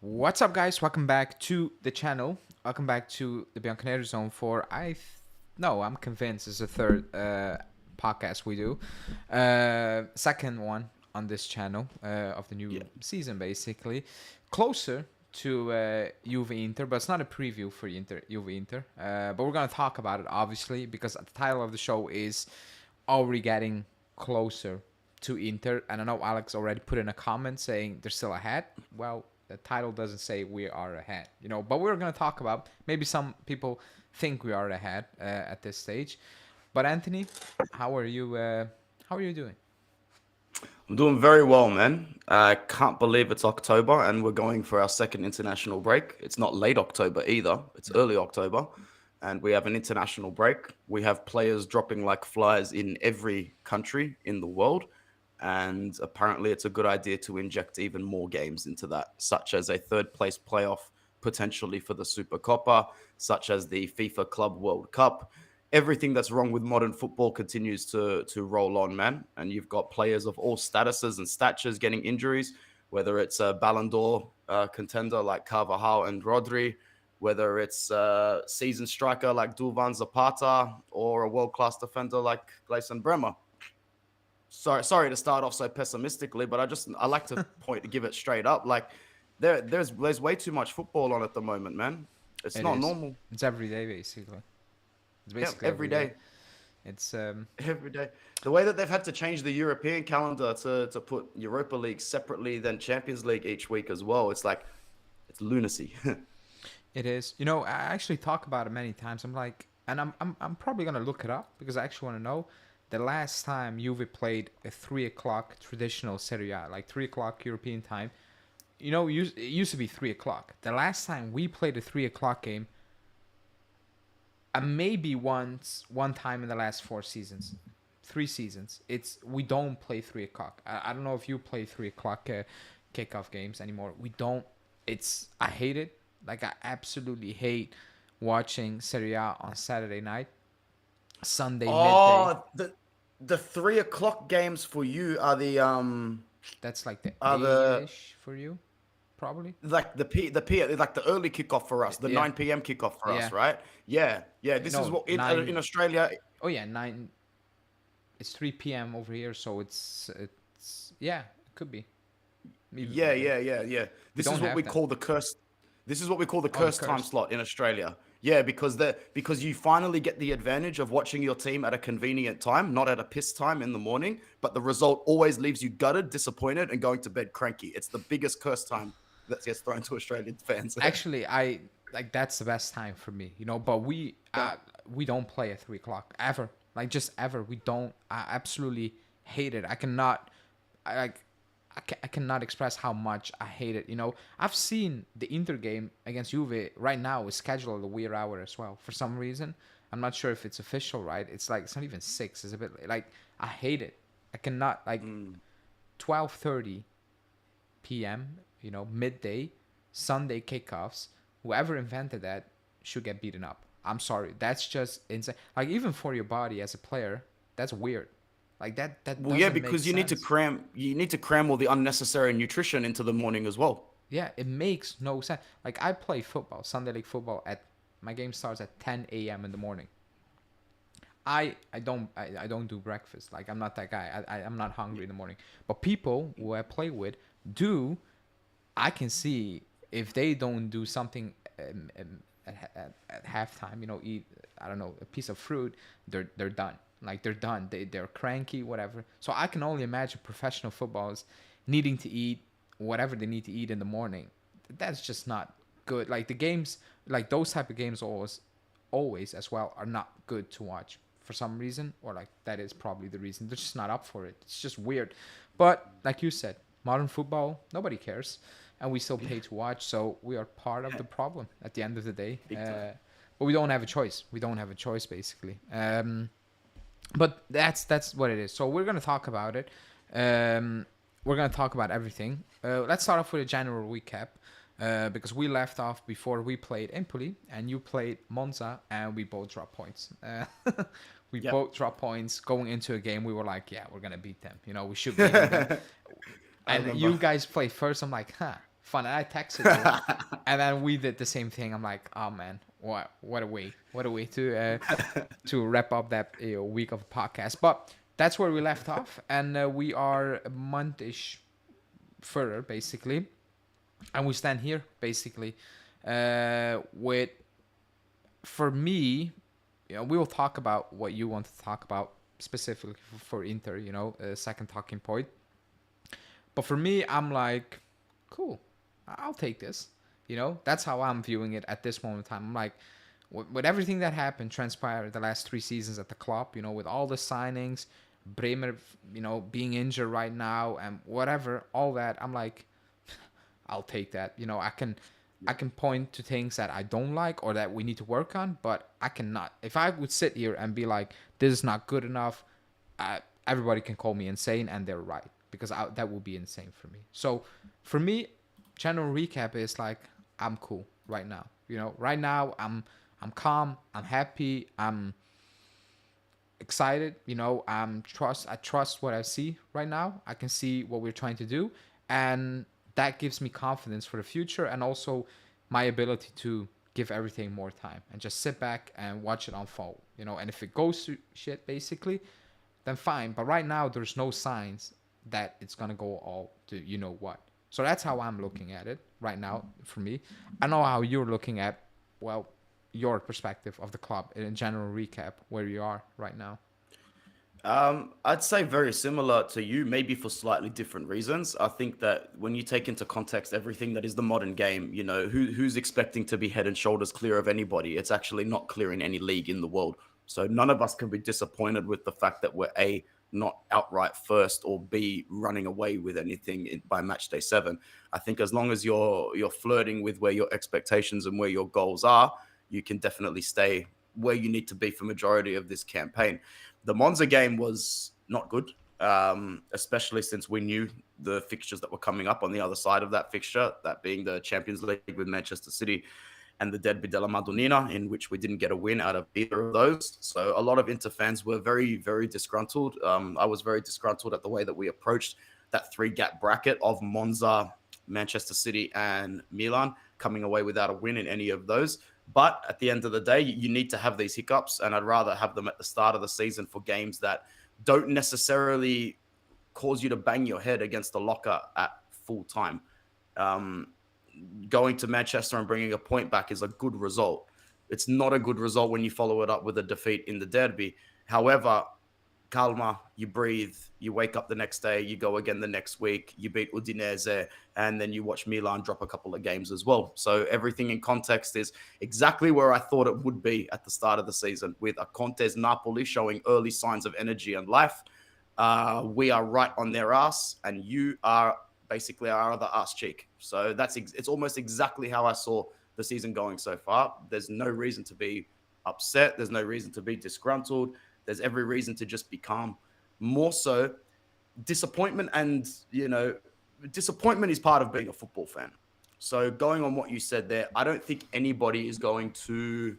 What's up, guys? Welcome back to the channel. Welcome back to the Bianconeri Zone for no, I'm convinced it's the third podcast we do. Second one on this channel of the new season, basically. Closer to Juve Inter, but it's not a preview for Juve Inter. But we're gonna talk about it, obviously, because the title of the show is already getting closer to Inter. And I know Alex already put in a comment saying they're still ahead. Well, the title doesn't say we are ahead, but we're going to talk about, maybe some people think we are ahead at this stage. But Anthony, how are you doing? I'm doing very well, man. I can't believe it's October and we're going for our second international break. It's not late October either. It's early October and we have an international break. We have players dropping like flies in every country in the world. And apparently it's a good idea to inject even more games into that, such as a third place playoff potentially for the Super Copa, such as the FIFA Club World Cup. Everything that's wrong with modern football continues to roll on, man. And you've got players of all statuses and statures getting injuries, whether it's a Ballon d'Or contender like Carvajal and Rodri, whether it's a seasoned striker like Duvan Zapata or a world-class defender like Gleison Bremer. Sorry to start off so pessimistically, but I like to give it straight up. Like there's way too much football on at the moment, man. It's not normal. It's every day, basically. It's basically every day. It's every day. The way that they've had to change the European calendar to put Europa League separately than Champions League each week as well. It's like it's lunacy. It is. I actually talk about it many times. I'm like, and I'm probably gonna look it up because I actually want to know. The last time Juve played a 3 o'clock traditional Serie A, like 3 o'clock European time, it used to be 3 o'clock. The last time we played a 3 o'clock game, maybe one time in the last 3 seasons. We don't play 3 o'clock. I don't know if you play 3 o'clock kickoff games anymore. We don't. I hate it. Like, I absolutely hate watching Serie A on Saturday night. Sunday midday. The 3 o'clock games for you are the That's like the 8-ish for you, probably. Like like the early kickoff for us, the 9 p.m. kickoff for us, right? Yeah. This is what in Australia. Oh yeah, 9. It's 3 p.m. over here, so it's it could be. Yeah. This is what we call the curse. This is what we call the curse time slot in Australia. Yeah, because you finally get the advantage of watching your team at a convenient time, not at a piss time in the morning, but the result always leaves you gutted, disappointed, and going to bed cranky. It's the biggest curse time that gets thrown to Australian fans. Actually, that's the best time for me, but we don't play at 3 o'clock ever. Like, just ever. We don't. I absolutely hate it. I cannot express how much I hate it. I've seen the Inter game against Juve right now is scheduled at a weird hour as well. For some reason, I'm not sure if it's official, right? It's like, it's not even 6. It's a bit like, I hate it. I cannot, 12:30 p.m., midday, Sunday kickoffs. Whoever invented that should get beaten up. I'm sorry. That's just insane. Like, even for your body as a player, that's weird. Like that. Well, yeah, because you need to cram all the unnecessary nutrition into the morning as well. Yeah, it makes no sense. Like, I play football, Sunday league football. My game starts at 10 a.m. in the morning. I don't do breakfast. Like, I'm not that guy. I'm not hungry in the morning. But people who I play with do. I can see if they don't do something at halftime. Eat, I don't know, a piece of fruit. They're done. Like, they're done. They're cranky, whatever. So I can only imagine professional footballers needing to eat whatever they need to eat in the morning. That's just not good. Like, the games, like those type of games always as well are not good to watch for some reason. Or, like, that is probably the reason. They're just not up for it. It's just weird. But like you said, modern football, nobody cares. And we still pay to watch. So we are part of the problem at the end of the day. But we don't have a choice. We don't have a choice, basically. But that's what it is. So we're going to talk about it. We're going to talk about everything. Let's start off with a general recap. Because we left off before we played Empoli. And you played Monza. And we both dropped points. We both dropped points going into a game. We were like, yeah, we're going to beat them. We should beat them. And you guys play first. I'm like, fun. And I texted you, and then we did the same thing. I'm like, oh man, what a way to wrap up that week of podcast. But that's where we left off, and we are a month-ish further, basically, and we stand here basically with, for me, we will talk about what you want to talk about specifically for Inter, second talking point. But for me, I'm like, cool, I'll take this. That's how I'm viewing it at this moment in time. I'm like, with everything that happened, transpired the last 3 seasons at the club, with all the signings, Bremer, being injured right now and whatever, all that, I'm like, I'll take that. I can point to things that I don't like or that we need to work on, but I cannot. If I would sit here and be like, this is not good enough, everybody can call me insane, and they're right, because that would be insane for me. So for me, general recap is like, I'm cool right now. Right now I'm calm, I'm happy, I'm excited. I trust what I see right now. I can see what we're trying to do, and that gives me confidence for the future, and also my ability to give everything more time and just sit back and watch it unfold. And if it goes to shit, basically, then fine. But right now, there's no signs that it's gonna go all to what. So that's how I'm looking at it right now. For me, I know how you're looking at, well, your perspective of the club in a general recap, where you are right now. I'd say very similar to you, maybe for slightly different reasons. I think that when you take into context everything that is the modern game, who's expecting to be head and shoulders clear of anybody? It's actually not clear in any league in the world. So none of us can be disappointed with the fact that we're A, not outright first, or B, running away with anything by match day 7. I think as long as you're flirting with where your expectations and where your goals are, you can definitely stay where you need to be for majority of this campaign. The Monza game was not good, especially since we knew the fixtures that were coming up on the other side of that fixture, that being the Champions League with Manchester City and the Derby della Madonnina, in which we didn't get a win out of either of those. So a lot of Inter fans were very, very disgruntled. I was very disgruntled at the way that we approached that 3-gap bracket of Monza, Manchester City, and Milan, coming away without a win in any of those. But at the end of the day, you need to have these hiccups, and I'd rather have them at the start of the season for games that don't necessarily cause you to bang your head against the locker at full time. Going to Manchester and bringing a point back is a good result. It's not a good result when you follow it up with a defeat in the derby. However, calma, you breathe, you wake up the next day, you go again the next week, you beat Udinese, and then you watch Milan drop a couple of games as well. So everything in context is exactly where I thought it would be at the start of the season, with a Conte's Napoli showing early signs of energy and life. We are right on their ass, and you are basically our other ass cheek. So it's almost exactly how I saw the season going so far. There's no reason to be upset. There's no reason to be disgruntled. There's every reason to just be calm. More so, disappointment disappointment is part of being a football fan. So going on what you said there, I don't think anybody is going to.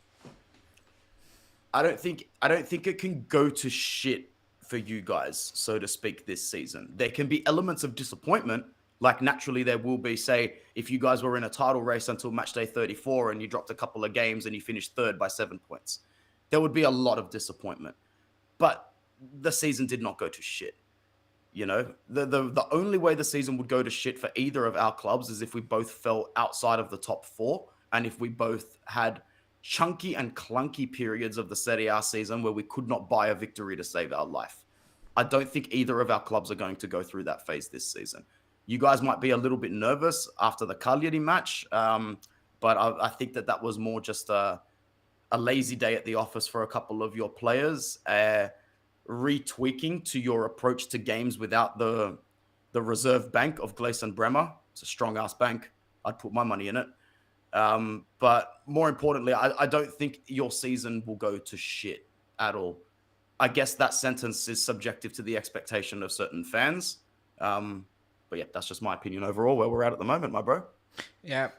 I don't think it can go to shit for you guys, so to speak, this season. There can be elements of disappointment, like naturally there will be, say, if you guys were in a title race until match day 34 and you dropped a couple of games and you finished third by 7 points. There would be a lot of disappointment. But the season did not go to shit. The only way the season would go to shit for either of our clubs is if we both fell outside of the top 4, and if we both had chunky and clunky periods of the Serie A season where we could not buy a victory to save our life. I don't think either of our clubs are going to go through that phase this season. You guys might be a little bit nervous after the Cagliari match, but I think that was more just a lazy day at the office for a couple of your players, retweaking to your approach to games without the reserve bank of Gleison Bremer. It's a strong-ass bank. I'd put my money in it. But more importantly, I don't think your season will go to shit at all. I guess that sentence is subjective to the expectation of certain fans. But yeah, that's just my opinion overall, where we're at the moment, my bro. Yeah,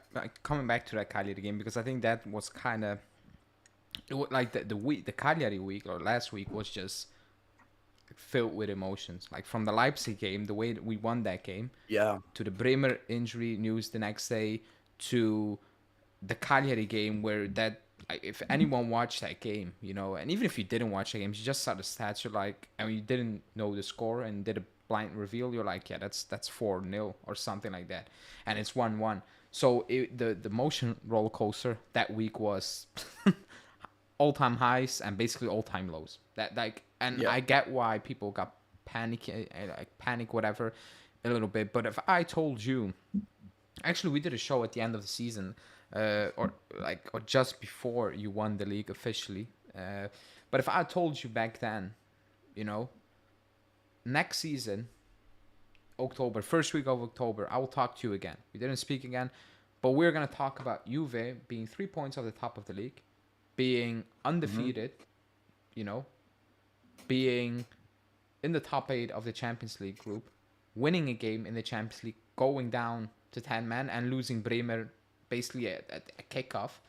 coming back to that Cagliari game, because I think that was kind of like the Cagliari week or last week was just filled with emotions. Like from the Leipzig game, the way that we won that game, Yeah. to the Bremer injury news the next day, to the Cagliari game where that, like, if anyone watched that game, you know, and even if you didn't watch the game, you just saw the stats, you're like, and you didn't know the score and did a blind reveal, you're like, yeah, that's 4-0 or something like that, and it's 1-1. So the motion roller coaster that week was all-time highs and basically all-time lows. That, like, and Yeah. I get why people got panic whatever a little bit, but if I told you, actually we did a show at the end of the season, or just before you won the league officially, but if I told you back then, you know, next season, October, first week of October, I will talk to you again. We didn't speak again, but we're gonna talk about Juve being 3 points off the top of the league, being undefeated, you know, being in the top 8 of the Champions League group, winning a game in the Champions League, going down to 10 men and losing Bremer basically at a kickoff.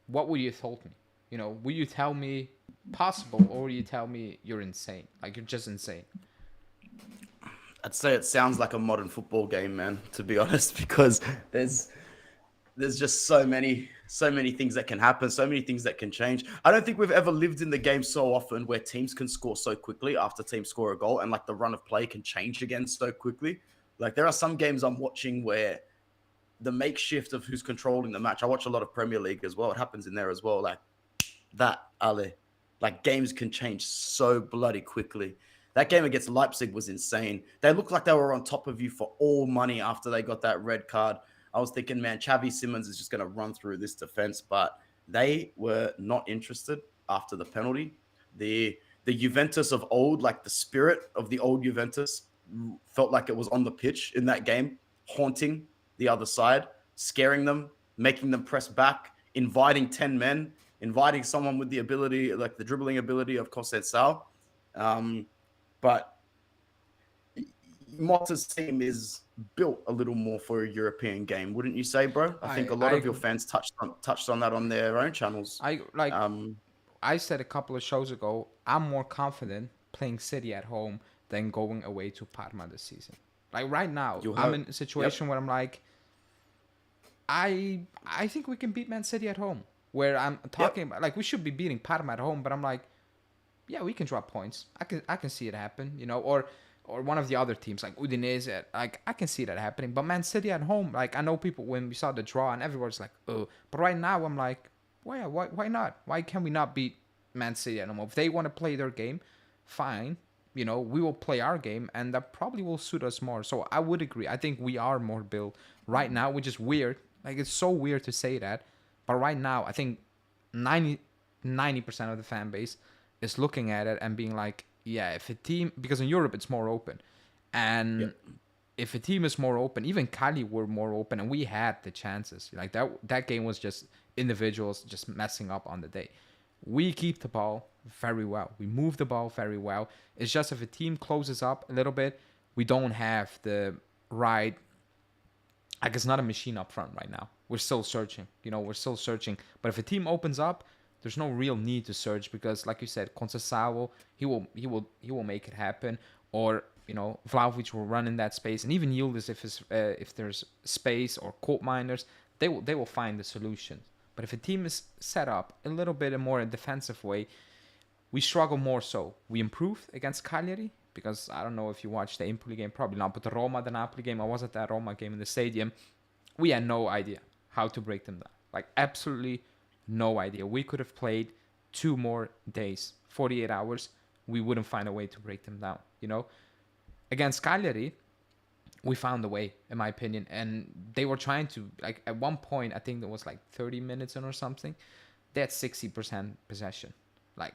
What would you have told me? You know, would you tell me possible, or would you tell me you're insane? Like, you're just insane. I'd say it sounds like a modern football game, man, to be honest, because there's just so many things that can happen, so many things that can change. I don't think we've ever lived in the game so often where teams can score so quickly after teams score a goal, and like the run of play can change again so quickly. Like there are some games I'm watching where the makeshift of who's controlling the match. I watch a lot of Premier League as well. It happens in there as well. Like that, Ale. Like games can change so bloody quickly. That game against Leipzig was insane. They looked like they were on top of you for all money after they got that red card. I was thinking, man, Xavi Simons is just going to run through this defense, but they were not interested after the penalty. The Juventus of old, like the spirit of the old Juventus, felt like it was on the pitch in that game, haunting the other side, scaring them, making them press back, inviting 10 men, inviting someone with the ability, like the dribbling ability of Conceição. But Motta's team is built a little more for a European game, wouldn't you say, bro? I think a lot of your fans touched on that on their own channels. I said a couple of shows ago, I'm more confident playing City at home than going away to Parma this season. Like right now, I'm in a situation where I'm like, I think we can beat Man City at home. Where I'm talking about, like, we should be beating Parma at home, but I'm like, yeah, we can drop points. I can see it happen, you know, or one of the other teams like Udinese, like I can see that happening. But Man City at home, like I know people when we saw the draw and everyone's like, oh, but right now I'm like, why not? Why can we not beat Man City at home? If they want to play their game, fine. You know, we will play our game, and that probably will suit us more. So I would agree. I think we are more built right now, which is weird. Like it's so weird to say that, but right now I think 90% of the fan base is looking at it and being like, yeah, if a team, because in Europe it's more open, and if a team is more open, even Cali were more open, and we had the chances. Like that game was just individuals just messing up on the day. We keep the ball very well. We move the ball very well. It's just if a team closes up a little bit, we don't have the right. Like it's not a machine up front right now. We're still searching. You know, we're still searching. But if a team opens up, there's no real need to search because, like you said, Conceição, he will make it happen. Or you know, Vlahovic will run in that space, and even Yildiz, if there's space or court miners, they will find the solution. But if a team is set up a little bit more in a defensive way, we struggle more so. We improved against Cagliari, because I don't know if you watched the Empoli game, probably not, but the Napoli game, I was at that Roma game in the stadium. We had no idea how to break them down. Like, absolutely no idea. We could have played 2 more days, 48 hours. We wouldn't find a way to break them down, you know? Against Cagliari, we found a way, in my opinion. And they were trying to, like, at one point, I think there was like 30 minutes in or something, they had 60% possession. Like,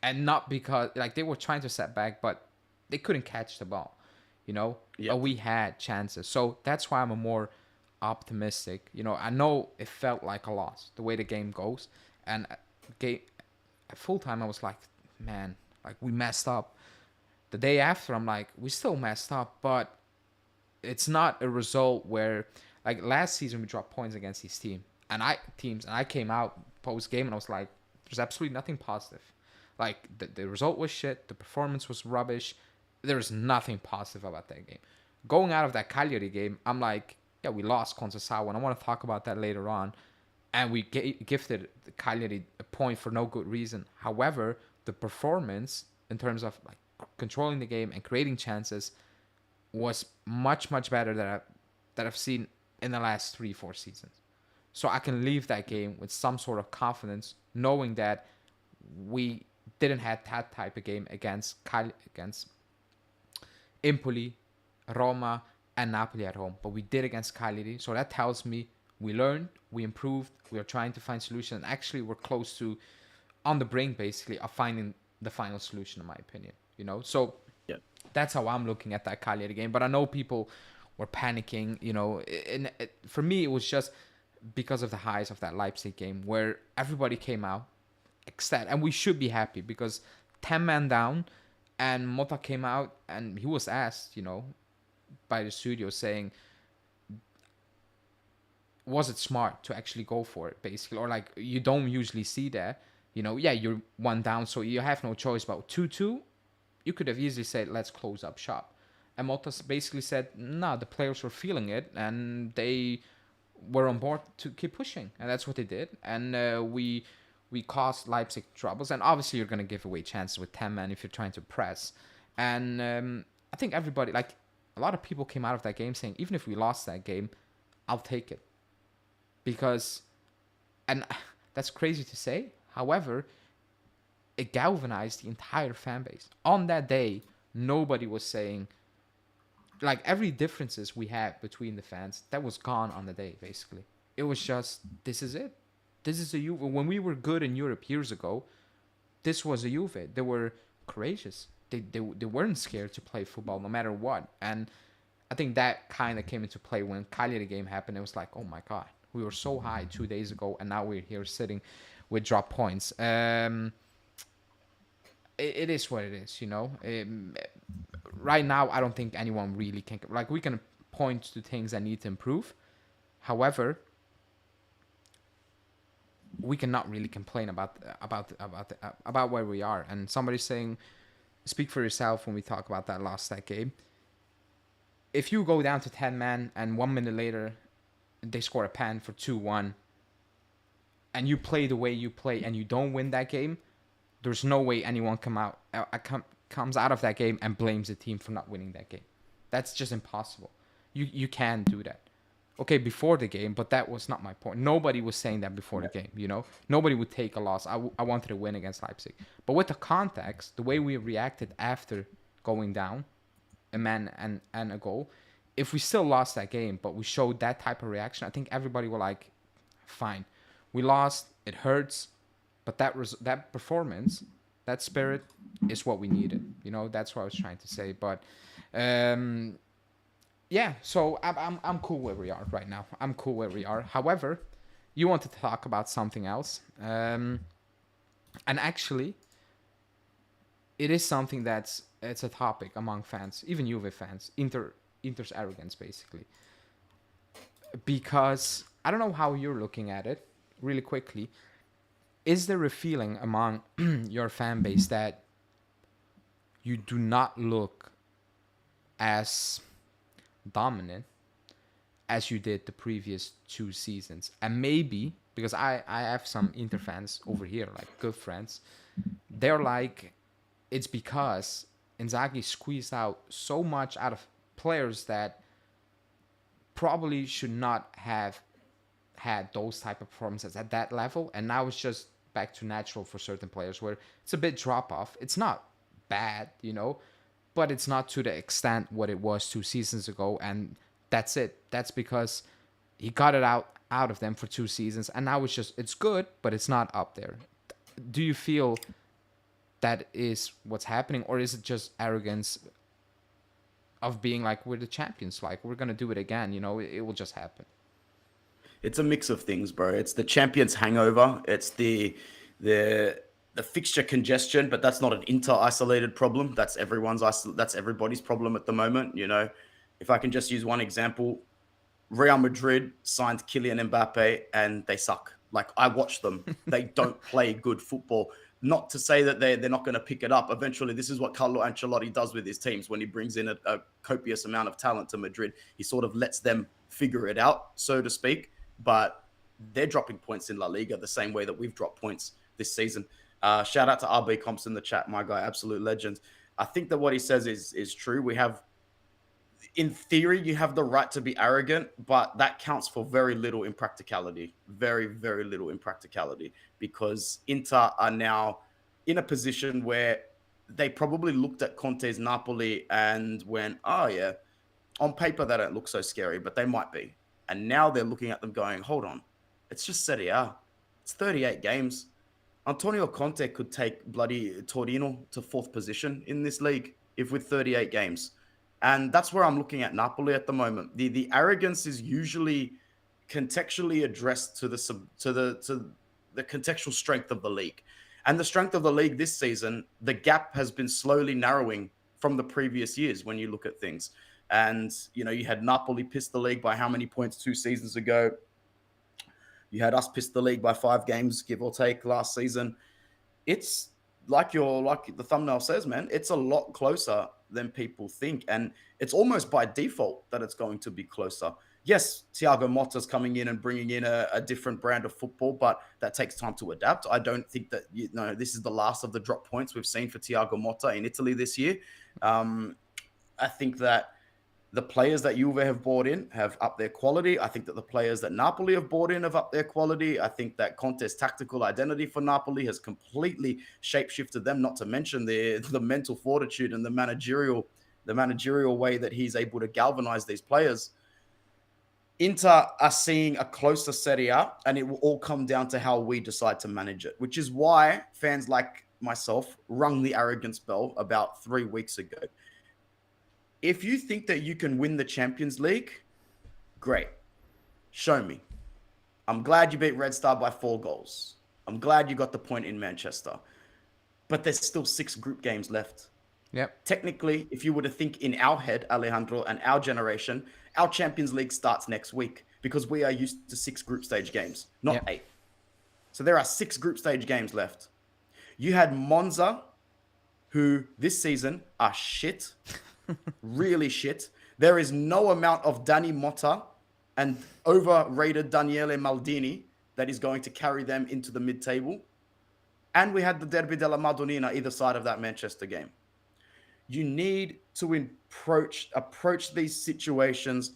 and not because, like, they were trying to set back, but they couldn't catch the ball, you know? Yeah. But we had chances. So that's why I'm a more optimistic. You know, I know it felt like a loss, the way the game goes. And at full time, I was like, man, like, we messed up. The day after, I'm like, we still messed up, but it's not a result where, like, last season we dropped points against these teams, and I came out post game and I was like, there's absolutely nothing positive. Like the result was shit. The performance was rubbish. There's nothing positive about that game. Going out of that Cagliari game, I'm like, yeah, we lost Conceicao, and I want to talk about that later on. And we gifted Cagliari a point for no good reason. However, the performance in terms of like controlling the game and creating chances was much better that I've seen in the last 3-4 seasons. So I can leave that game with some sort of confidence, knowing that we didn't have that type of game against Empoli, Roma, and Napoli at home, but we did against Cagliari. So that tells me we learned, we improved, we are trying to find solutions. And actually, we're close to, on the brink, basically, of finding the final solution, in my opinion. So Yeah. that's how I'm looking at that Cagliari game. But I know people were panicking. And for me, it was just because of the highs of that Leipzig game, where everybody came out, ecstatic, and we should be happy because 10 men down, and Mota came out and he was asked, by the studio saying, was it smart to actually go for it, basically, or like you don't usually see that, yeah, you're one down, so you have no choice. But 2-2, you could have easily said, let's close up shop. And Mota basically said, no, the players were feeling it and they were on board to keep pushing, and that's what they did. And we caused Leipzig troubles, and obviously you're going to give away chances with 10 men if you're trying to press. And I think everybody, like a lot of people came out of that game saying, even if we lost that game, I'll take it. Because, and that's crazy to say, however, it galvanized the entire fan base. On that day, nobody was saying, like, every differences we had between the fans, that was gone on the day, basically. It was just, this is it. This is a Juve. When we were good in Europe years ago, this was a Juve. They were courageous. They weren't scared to play football no matter what. And I think that kind of came into play when Cagliari game happened. It was like, oh my God, we were so high 2 days ago, and now we're here sitting with drop points. It is what it is, right now, I don't think anyone really can. Like, we can point to things that need to improve. However, we cannot really complain about where we are. And somebody's saying, speak for yourself when we talk about that lost that game. If you go down to 10 men and 1 minute later they score a pen for 2-1, and you play the way you play and you don't win that game, there's no way anyone comes out of that game and blames the team for not winning that game. That's just impossible. You can't do that. Okay, before the game, but that was not my point. Nobody was saying that before the game, Nobody would take a loss. I wanted to win against Leipzig. But with the context, the way we reacted after going down, a man and a goal, if we still lost that game, but we showed that type of reaction, I think everybody were like, fine. We lost, it hurts, but that performance, that spirit is what we needed. That's what I was trying to say. But yeah, so I'm cool where we are right now. I'm cool where we are. However, you wanted to talk about something else, and actually, it is something it's a topic among fans, even Juve fans. Inter's arrogance, basically, because I don't know how you're looking at it. Really quickly, is there a feeling among your fan base that you do not look as dominant as you did the previous 2 seasons? And maybe, because I have some Inter fans over here, like good friends, they're like, it's because Inzaghi squeezed out so much out of players that probably should not have had those type of performances at that level, and now it's just back to natural for certain players where it's a bit drop off. It's not bad, but it's not to the extent what it was 2 seasons ago, and that's it. That's because he got it out of them for 2 seasons, and now it's good, but it's not up there. Do you feel that is what's happening, or is it just arrogance of being like, we're the champions, like we're gonna do it again, it will just happen? It's a mix of things, bro. It's the champions hangover. It's the fixture congestion, but that's not an Inter isolated problem. That's everybody's problem at the moment. If I can just use one example, Real Madrid signed Kylian Mbappe and they suck. Like, I watch them. They don't play good football. Not to say that they're not going to pick it up. Eventually, this is what Carlo Ancelotti does with his teams when he brings in a copious amount of talent to Madrid. He sort of lets them figure it out, so to speak. But they're dropping points in La Liga the same way that we've dropped points this season. Shout out to RB Comps in the chat, my guy, absolute legend. I think that what he says is true. We have, in theory, you have the right to be arrogant, but that counts for very little in practicality. Very, very little in practicality, because Inter are now in a position where they probably looked at Conte's Napoli and went, oh, yeah, on paper, they don't look so scary, but they might be. And now they're looking at them going, hold on, it's just Serie A. It's 38 games. Antonio Conte could take bloody Torino to 4th position in this league if with 38 games. And that's where I'm looking at Napoli at the moment. The arrogance is usually contextually addressed to the contextual strength of the league. And the strength of the league this season, the gap has been slowly narrowing from the previous years when you look at things. And, you know, you had Napoli piss the league by how many points 2 seasons ago? You had us piss the league by 5 games, give or take, last season. It's like the thumbnail says, man, it's a lot closer than people think. And it's almost by default that it's going to be closer. Yes, Thiago Motta's coming in and bringing in a different brand of football, but that takes time to adapt. I don't think that, you know, this is the last of the drop points we've seen for Thiago Motta in Italy this year. I think that the players that Juve have brought in have upped their quality. I think that the players that Napoli have brought in have upped their quality. I think that Conte's tactical identity for Napoli has completely shapeshifted them, not to mention the mental fortitude and the managerial way that he's able to galvanize these players. Inter are seeing a closer Serie A, and it will all come down to how we decide to manage it, which is why fans like myself rung the arrogance bell about 3 weeks ago. If you think that you can win the Champions League, great. Show me. I'm glad you beat Red Star by 4 goals. I'm glad you got the point in Manchester. But there's still 6 group games left. Yep. Technically, if you were to think in our head, Alejandro, and our generation, our Champions League starts next week because we are used to 6 group stage games, not 8. So there are 6 group stage games left. You had Monza, who this season are shit. Really shit. There is no amount of Dani Motta and overrated Daniele Maldini that is going to carry them into the mid-table. And we had the Derby della Madonnina either side of that Manchester game. You need to approach these situations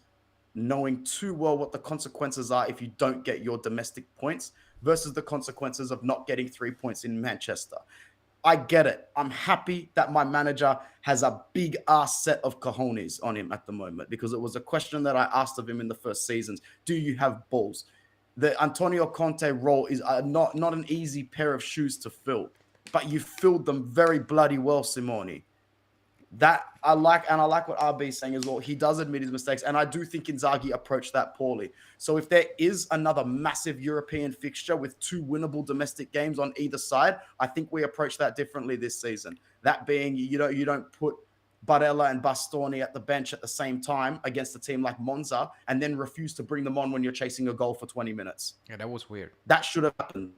knowing too well what the consequences are if you don't get your domestic points versus the consequences of not getting 3 points in Manchester. I get it. I'm happy that my manager has a big ass set of cojones on him at the moment, because it was a question that I asked of him in the first seasons. Do you have balls? The Antonio Conte role is not an easy pair of shoes to fill, but you filled them very bloody well, Simone. That I like, and I like what RB is saying as well. He does admit his mistakes, and I do think Inzaghi approached that poorly. So if there is another massive European fixture with 2 winnable domestic games on either side, I think we approach that differently this season. That being, you don't put Barella and Bastoni at the bench at the same time against a team like Monza and then refuse to bring them on when you're chasing a goal for 20 minutes. Yeah, that was weird. That should have happened.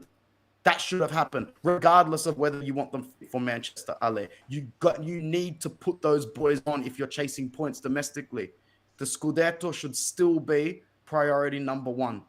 That should have happened, regardless of whether you want them for Manchester, Ale. You need to put those boys on if you're chasing points domestically. The scudetto should still be priority number 1.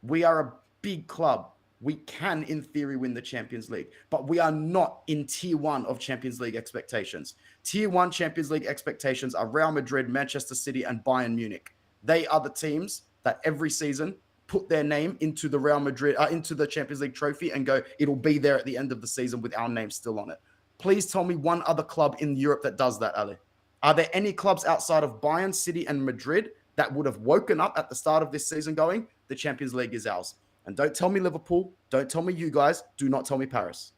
We are a big club. We can, in theory, win the Champions League, but we are not in tier 1 of Champions League expectations. Tier 1 Champions League expectations are Real Madrid, Manchester City, and Bayern Munich. They are the teams that every season put their name into the Real Madrid, into the Champions League trophy and go, it'll be there at the end of the season with our name still on it. Please tell me one other club in Europe that does that, Ali. Are there any clubs outside of Bayern, City, and Madrid that would have woken up at the start of this season going, the Champions League is ours? And don't tell me Liverpool. Don't tell me you guys. Do not tell me Paris.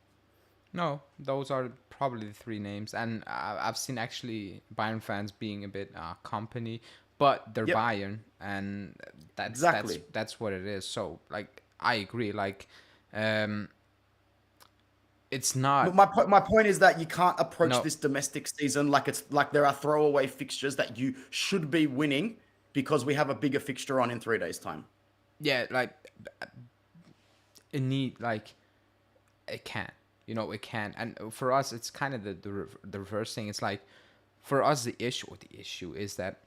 No, those are probably the 3 names. And I've seen actually Bayern fans being a bit company, but they're Bayern, and that's what it is. So, like, I agree. Like, it's not. My point is that you can't approach this domestic season like it's like there are throwaway fixtures that you should be winning because we have a bigger fixture on in 3 days' time. Yeah, like it can't. It can. And for us, it's kind of the reverse thing. It's like, for us, the issue is that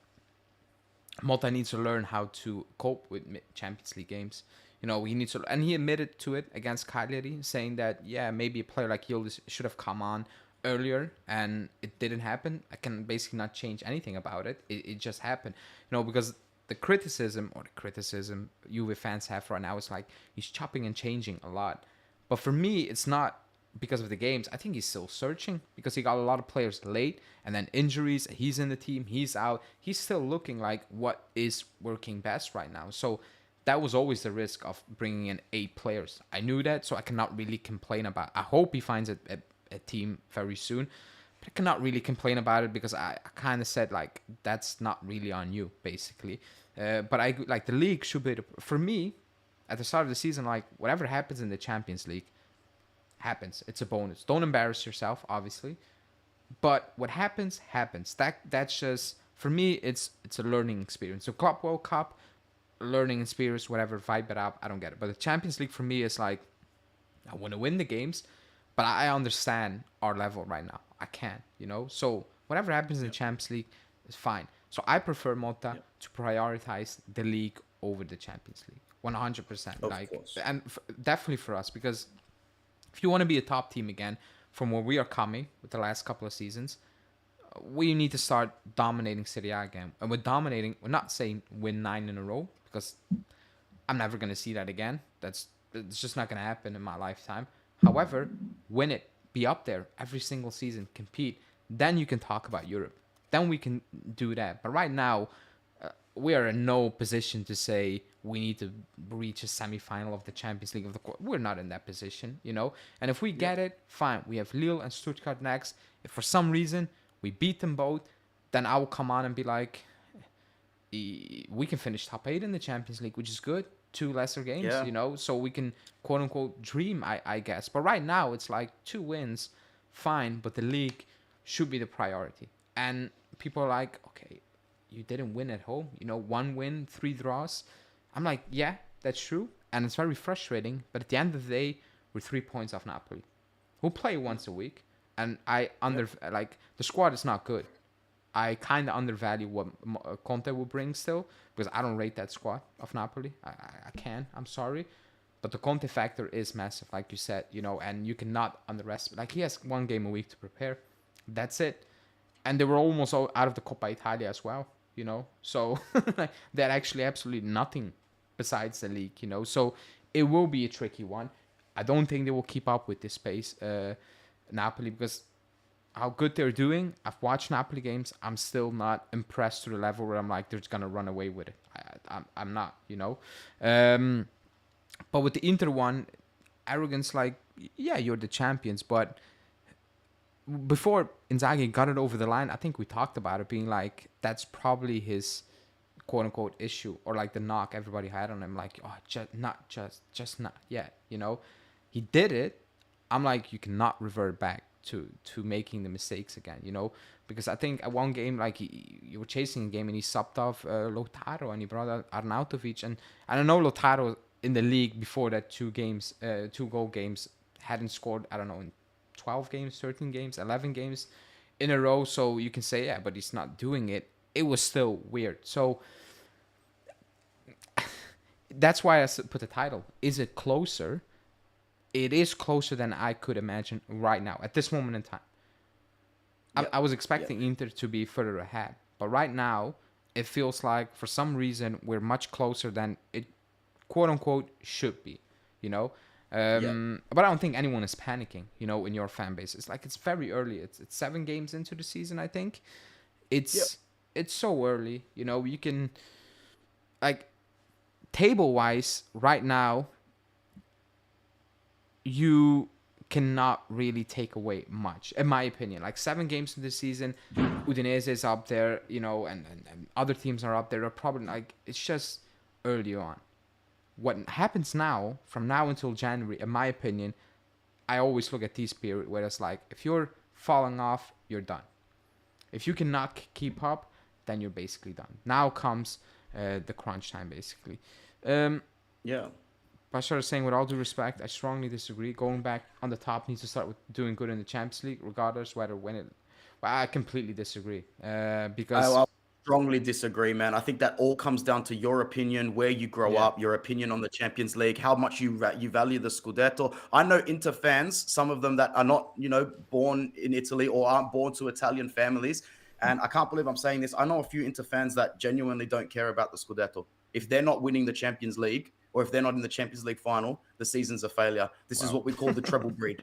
Mota needs to learn how to cope with Champions League games. He needs to, and he admitted to it against Cagliari, saying that, yeah, maybe a player like Yildiz should have come on earlier, and it didn't happen. I can basically not change anything about it. It just happened, because the criticism Juve fans have right now is like, he's chopping and changing a lot. But for me, it's not because of the games. I think he's still searching because he got a lot of players late, and then injuries. He's in the team, he's out. He's still looking like what is working best right now. So that was always the risk of bringing in 8 players. I knew that, so I cannot really complain about. I hope he finds a team very soon, but I cannot really complain about it because I kind of said like, that's not really on you, basically. But I like, the league should be for me at the start of the season. Like, whatever happens in the Champions League happens. It's a bonus. Don't embarrass yourself, obviously. But what happens. That's just, for me, it's a learning experience. So Club World Cup, learning experience, whatever, vibe it up. I don't get it. But the Champions League for me is like, I want to win the games, but I understand our level right now. I can, So whatever happens in the Champions League is fine. So I prefer Mota to prioritize the league over the Champions League, 100%. Of course. And definitely for us, because if you want to be a top team again, from where we are coming with the last couple of seasons, we need to start dominating Serie A again. And with dominating, we're not saying win 9 in a row, because I'm never going to see that again. It's just not going to happen in my lifetime. However, win it, be up there every single season, compete. Then you can talk about Europe. Then we can do that. But right now, we are in no position to say we need to reach a semi-final of the Champions League. We're not in that position, And if we get it, fine. We have Lille and Stuttgart next. If for some reason we beat them both, then I will come on and be like, we can finish top 8 in the Champions League, which is good. 2 lesser games, so we can quote unquote dream, I guess. But right now it's like 2 wins, fine, but the league should be the priority. And people are like, okay, you didn't win at home, 1 win, 3 draws. I'm like, yeah, that's true, and it's very frustrating. But at the end of the day, we're 3 points off Napoli, who play once a week, and like, the squad is not good. I kind of undervalue what Conte will bring still, because I don't rate that squad of Napoli. I can. I'm sorry. But the Conte factor is massive, like you said, and you cannot underestimate. Like, he has 1 game a week to prepare. That's it. And they were almost out of the Coppa Italia as well, So they had actually absolutely nothing besides the league, So it will be a tricky one. I don't think they will keep up with this pace, Napoli, because how good they're doing. I've watched Napoli games. I'm still not impressed to the level where I'm like, they're just gonna run away with it. I'm not, But with the Inter one, arrogance, like, yeah, you're the champions. But before Inzaghi got it over the line, I think we talked about it being like, that's probably his quote unquote issue, or like the knock everybody had on him. Like, oh, just not yet. He did it. I'm like, you cannot revert back to making the mistakes again, because I think at one game, like, you were chasing a game and he subbed off Lautaro, and he brought out Arnautovic, and I know Lautaro in the league before that 2 goal games hadn't scored, I don't know, in 12 games, 13 games, 11 games in a row, so you can say, yeah, but he's not doing it. It was still weird. So that's why I put the title. Is it closer? It is closer than I could imagine right now, at this moment in time. I was expecting Inter to be further ahead. But right now, it feels like, for some reason, we're much closer than it, quote-unquote, should be, But I don't think anyone is panicking, in your fan base. It's like, it's very early. It's 7 games into the season, I think. It's so early, You can, like, table-wise, right now, you cannot really take away much, in my opinion. Like, 7 games in this season, Udinese is up there, and other teams are up there. They're probably, like, it's just early on. What happens now, from now until January, in my opinion, I always look at this period where it's like, if you're falling off, you're done. If you cannot keep up, then you're basically done. Now comes the crunch time, basically. But I started saying, with all due respect, I strongly disagree. Going back on the top needs to start with doing good in the Champions League, regardless whether win it. Well, I completely disagree. Because I strongly disagree, man. I think that all comes down to your opinion, where you grow yeah, up, your opinion on the Champions League, how much you value the scudetto. I know Inter fans, some of them that are not, born in Italy or aren't born to Italian families. And I can't believe I'm saying this. I know a few Inter fans that genuinely don't care about the scudetto. If they're not winning the Champions League, or if they're not in the Champions League final, the season's a failure. This is well, what we call the treble breed.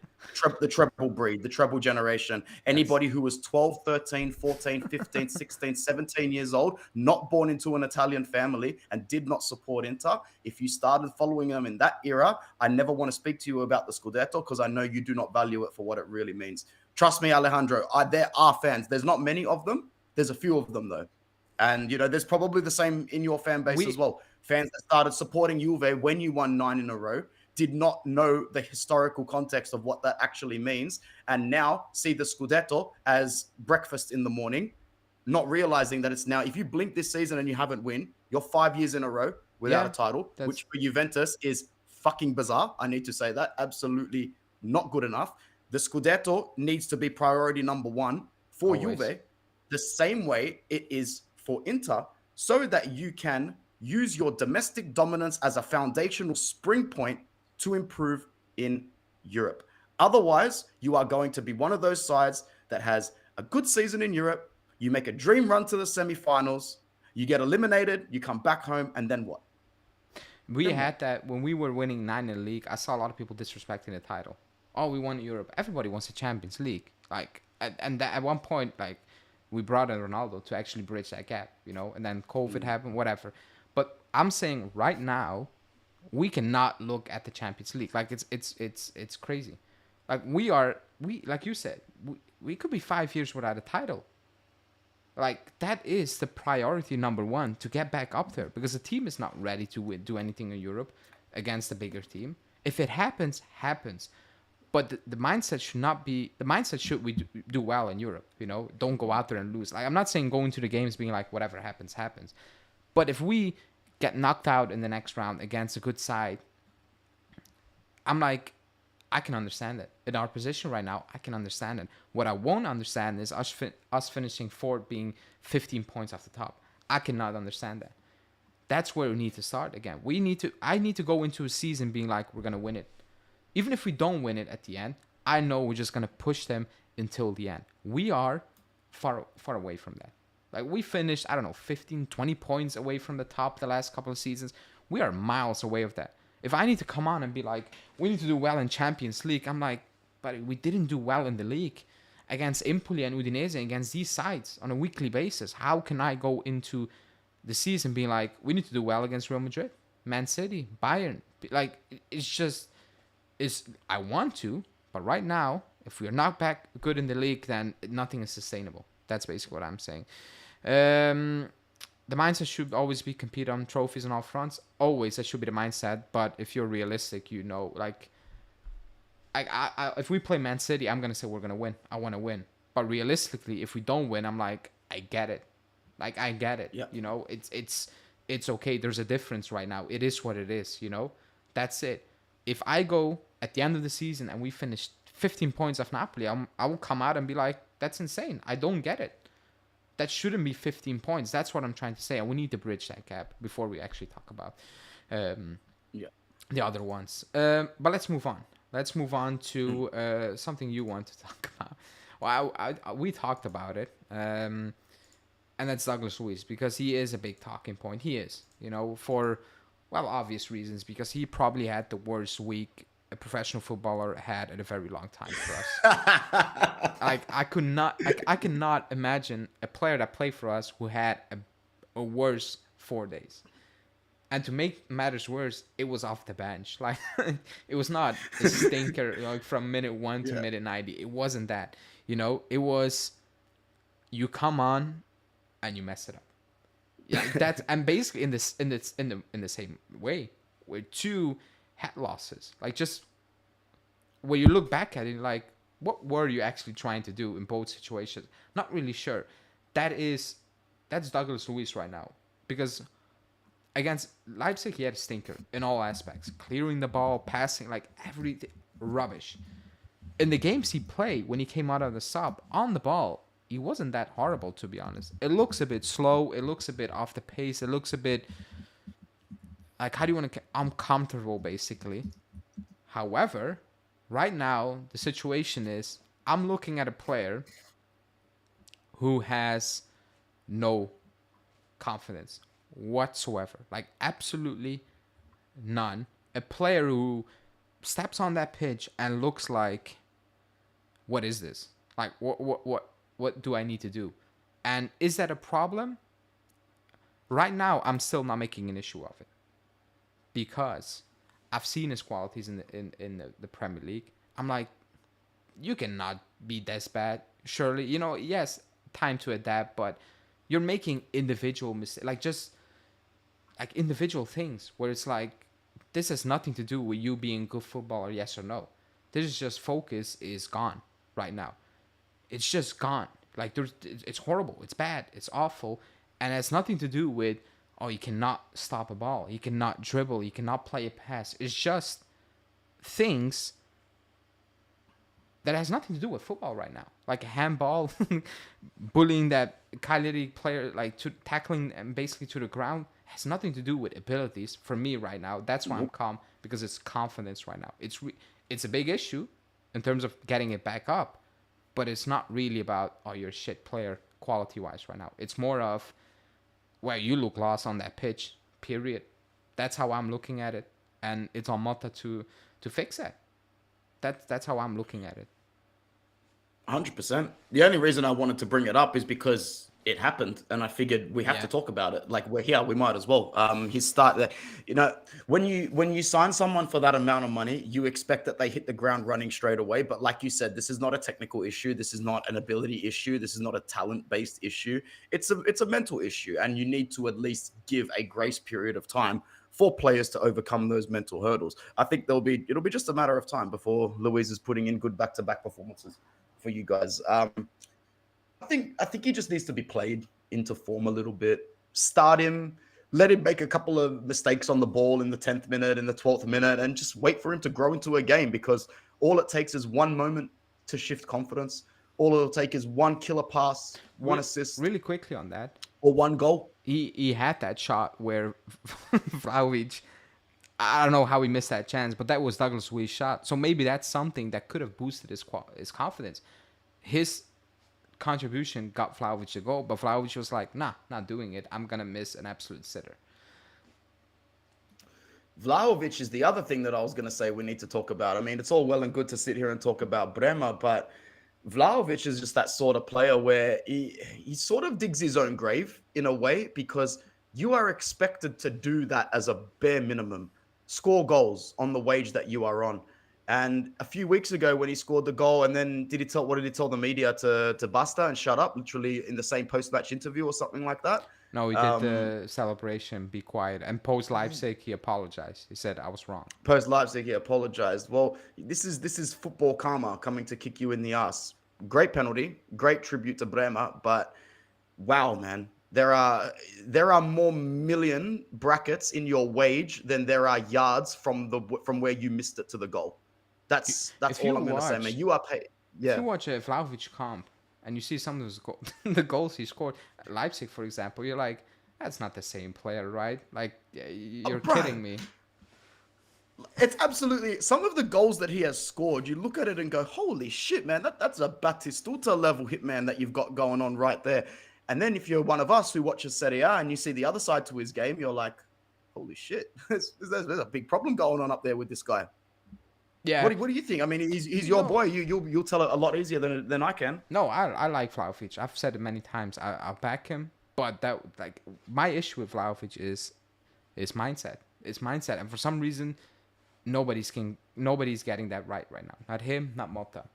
The treble breed, the treble generation. that's Anybody who was 12, 13, 14, 15, 16, 17 years old, not born into an Italian family and did not support Inter, if you started following them in that era, I never want to speak to you about the Scudetto because I know you do not value it for what it really means. Trust me, Alejandro, there are fans. There's not many of them. There's a few of them, though. And, there's probably the same in your fan base as well. Fans that started supporting Juve when you won 9 in a row did not know the historical context of what that actually means, and now see the Scudetto as breakfast in the morning, not realizing that it's now, if you blink this season and you haven't win, you're 5 years in a row without a title, which for Juventus is fucking bizarre. I need to say that. Absolutely not good enough. The Scudetto needs to be priority number one for Juve, the same way it is for Inter, so that you can use your domestic dominance as a foundational spring point to improve in Europe. Otherwise, you are going to be one of those sides that has a good season in Europe. You make a dream run to the semifinals, you get eliminated, you come back home, and then what? We had that when we were winning 9 in the league. I saw a lot of people disrespecting the title. Oh, we won Europe. Everybody wants the Champions League. And at one point, we brought in Ronaldo to actually bridge that gap, and then COVID happened, whatever. But I'm saying right now, we cannot look at the Champions League. It's crazy. Like you said, we could be 5 years without a title. That is the priority number one, to get back up there, because the team is not ready to do anything in Europe against a bigger team. If it happens, happens. But the mindset should not be, the mindset should we do well in Europe, don't go out there and lose. I'm not saying going to the games being like, whatever happens, happens. But if we get knocked out in the next round against a good side, I'm like, I can understand it. In our position right now, I can understand it. What I won't understand is us finishing fourth, being 15 points off the top. I cannot understand that. That's where we need to start again. I need to go into a season being like, we're going to win it. Even if we don't win it at the end, I know we're just going to push them until the end. We are far away from that. We finished, 15, 20 points away from the top the last couple of seasons. We are miles away of that. If I need to come on and be like, we need to do well in Champions League, I'm like, but we didn't do well in the league against Empoli and Udinese, against these sides on a weekly basis. How can I go into the season being like, we need to do well against Real Madrid, Man City, Bayern? I want to, but right now, if we are not back good in the league, then nothing is sustainable. That's basically what I'm saying. The mindset should always be compete on trophies on all fronts. Always, that should be the mindset. But if you're realistic, if we play Man City, I'm gonna say we're gonna win. I want to win. But realistically, if we don't win, I'm like, I get it. I get it. Yeah. It's okay. There's a difference right now. It is what it is. That's it. If I go at the end of the season and we finish 15 points off Napoli, I will come out and be like, that's insane. I don't get it. That shouldn't be 15 points. That's what I'm trying to say. And we need to bridge that gap before we actually talk about the other ones. But let's move on. Let's move on to something you want to talk about. Well, we talked about it. And that's Douglas Luiz, because he is a big talking point. He is, for, obvious reasons, because he probably had the worst week a professional footballer had in a very long time for us. I cannot imagine a player that played for us who had a worse 4 days. And to make matters worse, it was off the bench. It was not a stinker from minute 1 to minute 90. It wasn't that. It was, you come on and you mess it up. Yeah, that's, and basically in the same way, with 2 head losses. Just when you look back at it, what were you actually trying to do in both situations? Not really sure. That's Douglas Luiz right now, because Against Leipzig, he had a stinker in all aspects, clearing the ball, passing, like everything rubbish. In the games he played, when he came out of the sub on the ball, he wasn't that horrible, to be honest. It looks a bit slow. It looks a bit off the pace. It looks a bit like, how do you want to? Uncomfortable, basically. However, right now the situation is I'm looking at a player who has no confidence whatsoever, like absolutely none. A player who steps on that pitch and looks like, what is this? Like, what do I need to do? And is that a problem? Right now, I'm still not making an issue of it because I've seen his qualities in the Premier League. I'm like, you cannot be this bad. Surely, yes, time to adapt, but you're making individual mistakes, like just like individual things where it's like, this has nothing to do with you being a good footballer, yes or no. This is just focus is gone right now. It's just gone. Like it's horrible. It's bad. It's awful, and it has nothing to do with, oh, you cannot stop a ball, you cannot dribble, you cannot play a pass. It's just things that has nothing to do with football right now. Like a handball, bullying that Cagliari player, like to tackling and basically to the ground, has nothing to do with abilities for me right now. That's why I'm calm, because it's confidence right now. It's a big issue in terms of getting it back up, but it's not really about, oh, you're a shit player quality wise right now. It's more of, well, you look lost on that pitch, period. That's how I'm looking at it, and it's on Motta to fix it. That's how I'm looking at it. 100%. The only reason I wanted to bring it up is because it happened, and I figured we have to talk about it. Like, we're here, we might as well. His start, when you sign someone for that amount of money, you expect that they hit the ground running straight away. But like you said, this is not a technical issue. This is not an ability issue. This is not a talent-based issue. It's a mental issue, and you need to at least give a grace period of time for players to overcome those mental hurdles. I think it'll be just a matter of time before Luiz is putting in good back-to-back performances for you guys. I think he just needs to be played into form a little bit. Start him, let him make a couple of mistakes on the ball in the 10th minute, in the 12th minute, and just wait for him to grow into a game, because all it takes is one moment to shift confidence. All it'll take is one killer pass, one assist. Really quickly on that. Or one goal. He had that shot where Vlahovic, I don't know how he missed that chance, but that was Douglas Luiz's shot. So maybe that's something that could have boosted his confidence. His contribution got Vlahovic to goal, but Vlahovic was like, nah, not doing it. I'm going to miss an absolute sitter. Vlahovic is the other thing that I was going to say we need to talk about. I mean, it's all well and good to sit here and talk about Bremer, but Vlahovic is just that sort of player where he sort of digs his own grave in a way, because you are expected to do that as a bare minimum. Score goals on the wage that you are on. And a few weeks ago when he scored the goal, and then what did he tell the media to basta and shut up, literally in the same post-match interview or something like that? No, he did the celebration, be quiet. And post-Leipzig, he apologized. He said, I was wrong. Post-Leipzig, he apologized. Well, this is football karma coming to kick you in the ass. Great penalty, great tribute to Bremer, but wow, man. There are more million brackets in your wage than there are yards from where you missed it to the goal. That's all I'm going to say, man. You are paid. Yeah. If you watch a Vlahovic comp and you see some of the goals he scored, Leipzig, for example, you're like, that's not the same player, right? Like, you're kidding me. It's absolutely, some of the goals that he has scored, you look at it and go, holy shit, man, that's a Batistuta level hitman that you've got going on right there. And then if you're one of us who watches Serie A and you see the other side to his game, you're like, holy shit, there's a big problem going on up there with this guy. Yeah. What do you think? I mean, he's your boy. You'll tell it a lot easier than I can. No, I like Vlahovic. I've said it many times. I'll back him. But my issue with Vlahovic is mindset. It's mindset, and for some reason, nobody's getting that right now. Not him, not Motta.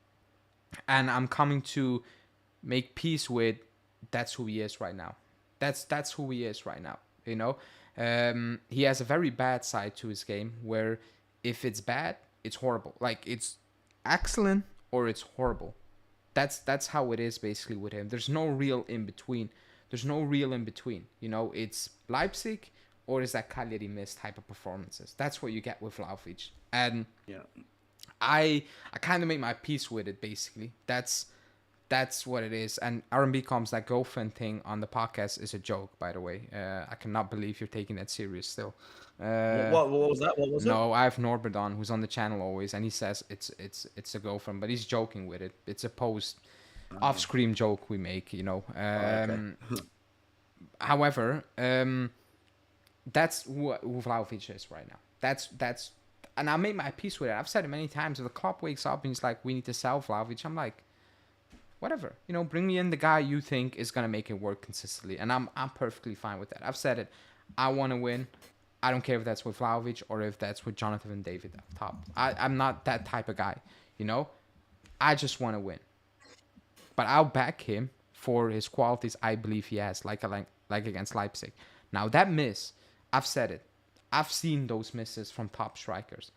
And I'm coming to make peace with that's who he is right now. That's who he is right now. You know, he has a very bad side to his game where if it's bad, it's horrible. Like, it's excellent or it's horrible. That's how it is basically with him. There's no real in between. You know, it's Leipzig or is that Cagliari miss type of performances? That's what you get with Vlahovic. And Yeah. I kind of make my peace with it, basically. That's what it is. And R&B Com's that girlfriend thing on the podcast is a joke, by the way. I cannot believe you're taking that serious still. What was that? What was it? No, I have Norbert on, who's on the channel always, and he says it's a girlfriend, but he's joking with it. It's a post off-screen joke we make, you know. Okay. However, that's who Vlahovic is right now. That's, and I made my peace with it. I've said it many times. If the club wakes up and he's like, we need to sell Vlahovic, I'm like, whatever, you know, bring me in the guy you think is gonna make it work consistently, and I'm perfectly fine with that. I've said it. I want to win. I don't care if that's with Vlahovic or if that's with Jonathan and David up top. I'm not that type of guy, you know. I just want to win, but I'll back him for his qualities I believe he has, like against Leipzig. Now that miss, I've said it. I've seen those misses from top strikers,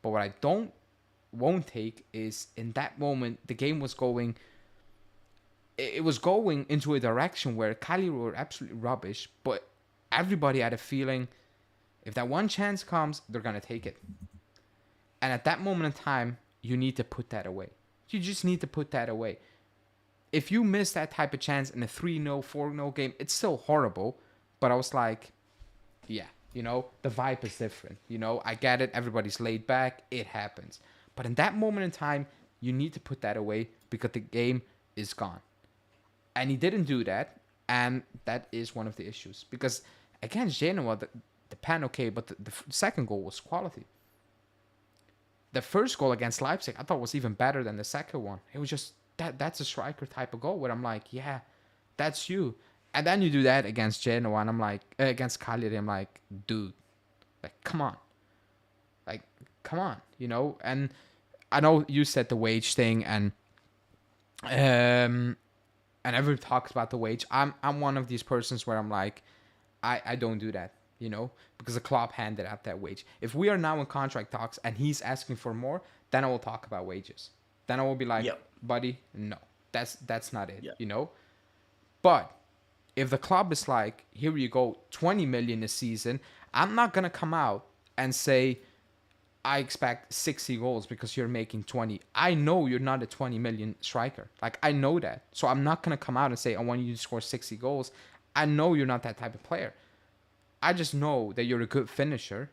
but what I won't take is in that moment the game was going. It was going into a direction where Cagliari were absolutely rubbish, but everybody had a feeling if that one chance comes, they're going to take it. And at that moment in time, you need to put that away. You just need to put that away. If you miss that type of chance in a 3-0, 4-0 game, it's still horrible. But I was like, yeah, you know, the vibe is different. You know, I get it. Everybody's laid back. It happens. But in that moment in time, you need to put that away because the game is gone. And he didn't do that, and that is one of the issues. Because against Genoa, the pen okay, but the second goal was quality. The first goal against Leipzig, I thought was even better than the second one. It was just, that's a striker type of goal where I'm like, yeah, that's you. And then you do that against Genoa, and I'm like, against Cagliari, I'm like, dude, like, come on. Like, come on, you know? And I know you said the wage thing, and everyone talks about the wage. I'm one of these persons where I'm like, I don't do that, you know, because the club handed out that wage. If we are now in contract talks and he's asking for more, then I will talk about wages. Then I will be like, buddy, no, that's not it, you know. But if the club is like, here you go, 20 million a season, I'm not gonna come out and say I expect 60 goals because you're making 20. I know you're not a 20 million striker. Like, I know that. So I'm not going to come out and say, I want you to score 60 goals. I know you're not that type of player. I just know that you're a good finisher.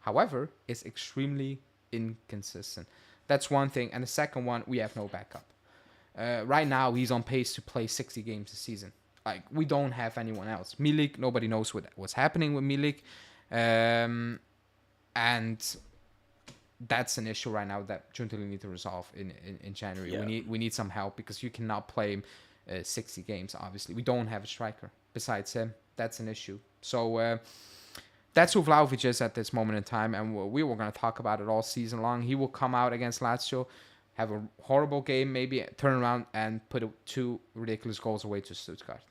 However, it's extremely inconsistent. That's one thing. And the second one, we have no backup. Right now, he's on pace to play 60 games a season. Like, we don't have anyone else. Milik, nobody knows what's happening with Milik. And that's an issue right now that Giuntoli need to resolve in January. Yeah. We need some help because you cannot play him 60 games, obviously. We don't have a striker besides him. That's an issue. So that's who Vlahovic is at this moment in time, and we were going to talk about it all season long. He will come out against Lazio, have a horrible game, maybe turn around and put 2 ridiculous goals away to Stuttgart.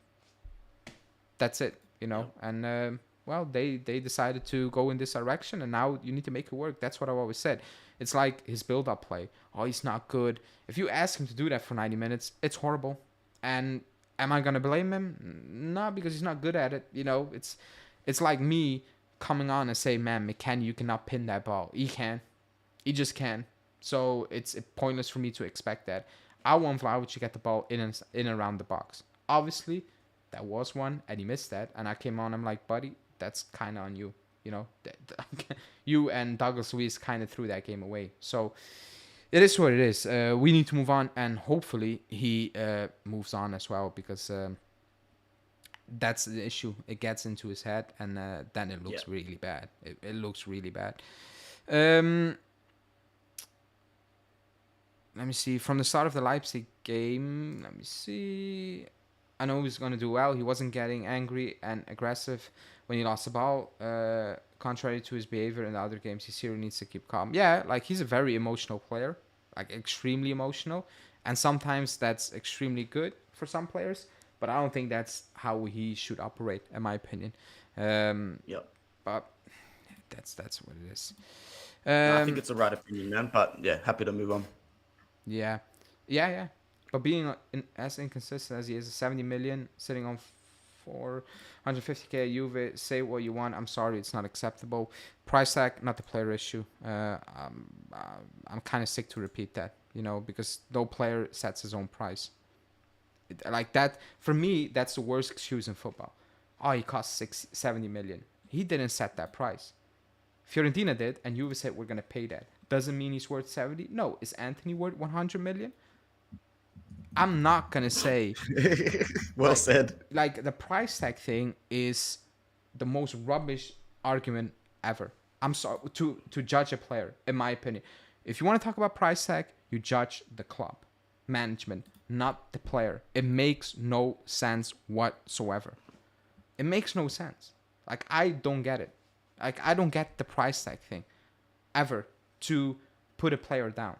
That's it, you know, and... well, they decided to go in this direction, and now you need to make it work. That's what I've always said. It's like his build-up play. Oh, he's not good. If you ask him to do that for 90 minutes, it's horrible. And am I going to blame him? No, because he's not good at it. You know, it's like me coming on and say, man, McKennie, you cannot pin that ball. He can. He just can. So it's pointless for me to expect that. I want Vlahovic to get the ball in and around the box. Obviously, that was one, and he missed that. And I came on, I'm like, buddy, that's kind of on you, you know. You and Douglas Luiz kind of threw that game away. So it is what it is. We need to move on, and hopefully he moves on as well, because that's the issue. It gets into his head, and then it looks really bad. It looks really bad. Let me see. From the start of the Leipzig game, let me see. I know he's going to do well. He wasn't getting angry and aggressive when he lost the ball. Contrary to his behavior in the other games, he seriously needs to keep calm. Yeah, like, he's a very emotional player, like extremely emotional. And sometimes that's extremely good for some players, but I don't think that's how he should operate, in my opinion. But that's what it is. I think it's the right opinion, man. But yeah, happy to move on. Yeah. But being as inconsistent as he is, 70 million, sitting on for 150k at Juve. Say what you want. I'm sorry, it's not acceptable. Price tag, not the player issue. I'm kind of sick to repeat that, because no player sets his own price. Like that, for me, that's the worst excuse in football. Oh, he cost 70 million. He didn't set that price. Fiorentina did, and Juve said we're gonna pay that. Doesn't mean he's worth 70. No, is Anthony worth 100 million? I'm not gonna say. Well said. Like the price tag thing is the most rubbish argument ever. I'm sorry to judge a player, in my opinion. If you want to talk about price tag, you judge the club, management, not the player. It makes no sense whatsoever. It makes no sense. Like, I don't get it. Like, I don't get the price tag thing ever to put a player down.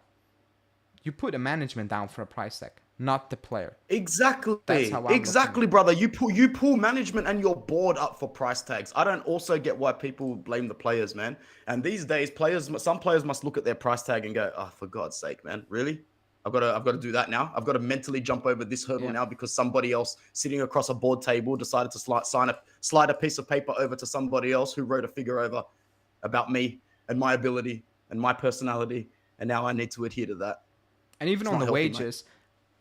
You put a management down for a price tag, not the player. Exactly. That's how I'm exactly, brother. You pull management and your board up for price tags. I don't also get why people blame the players, man. And these days, some players must look at their price tag and go, "Oh, for God's sake, man, really? I've got to do that now. I've got to mentally jump over this hurdle now because somebody else sitting across a board table decided to slide a piece of paper over to somebody else who wrote a figure over about me and my ability and my personality, and now I need to adhere to that." And even on the wages,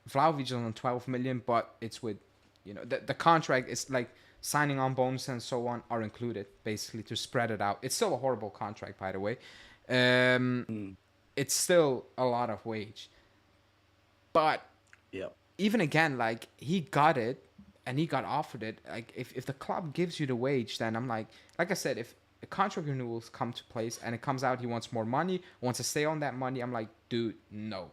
Vlahovic is on 12 million, but it's with, the contract is like signing on bonus and so on are included basically to spread it out. It's still a horrible contract, by the way. It's still a lot of wage. But even again, like, he got it and he got offered it. Like, if the club gives you the wage, then I'm like I said, if the contract renewals come to place and it comes out he wants more money, wants to stay on that money, I'm like, dude, no.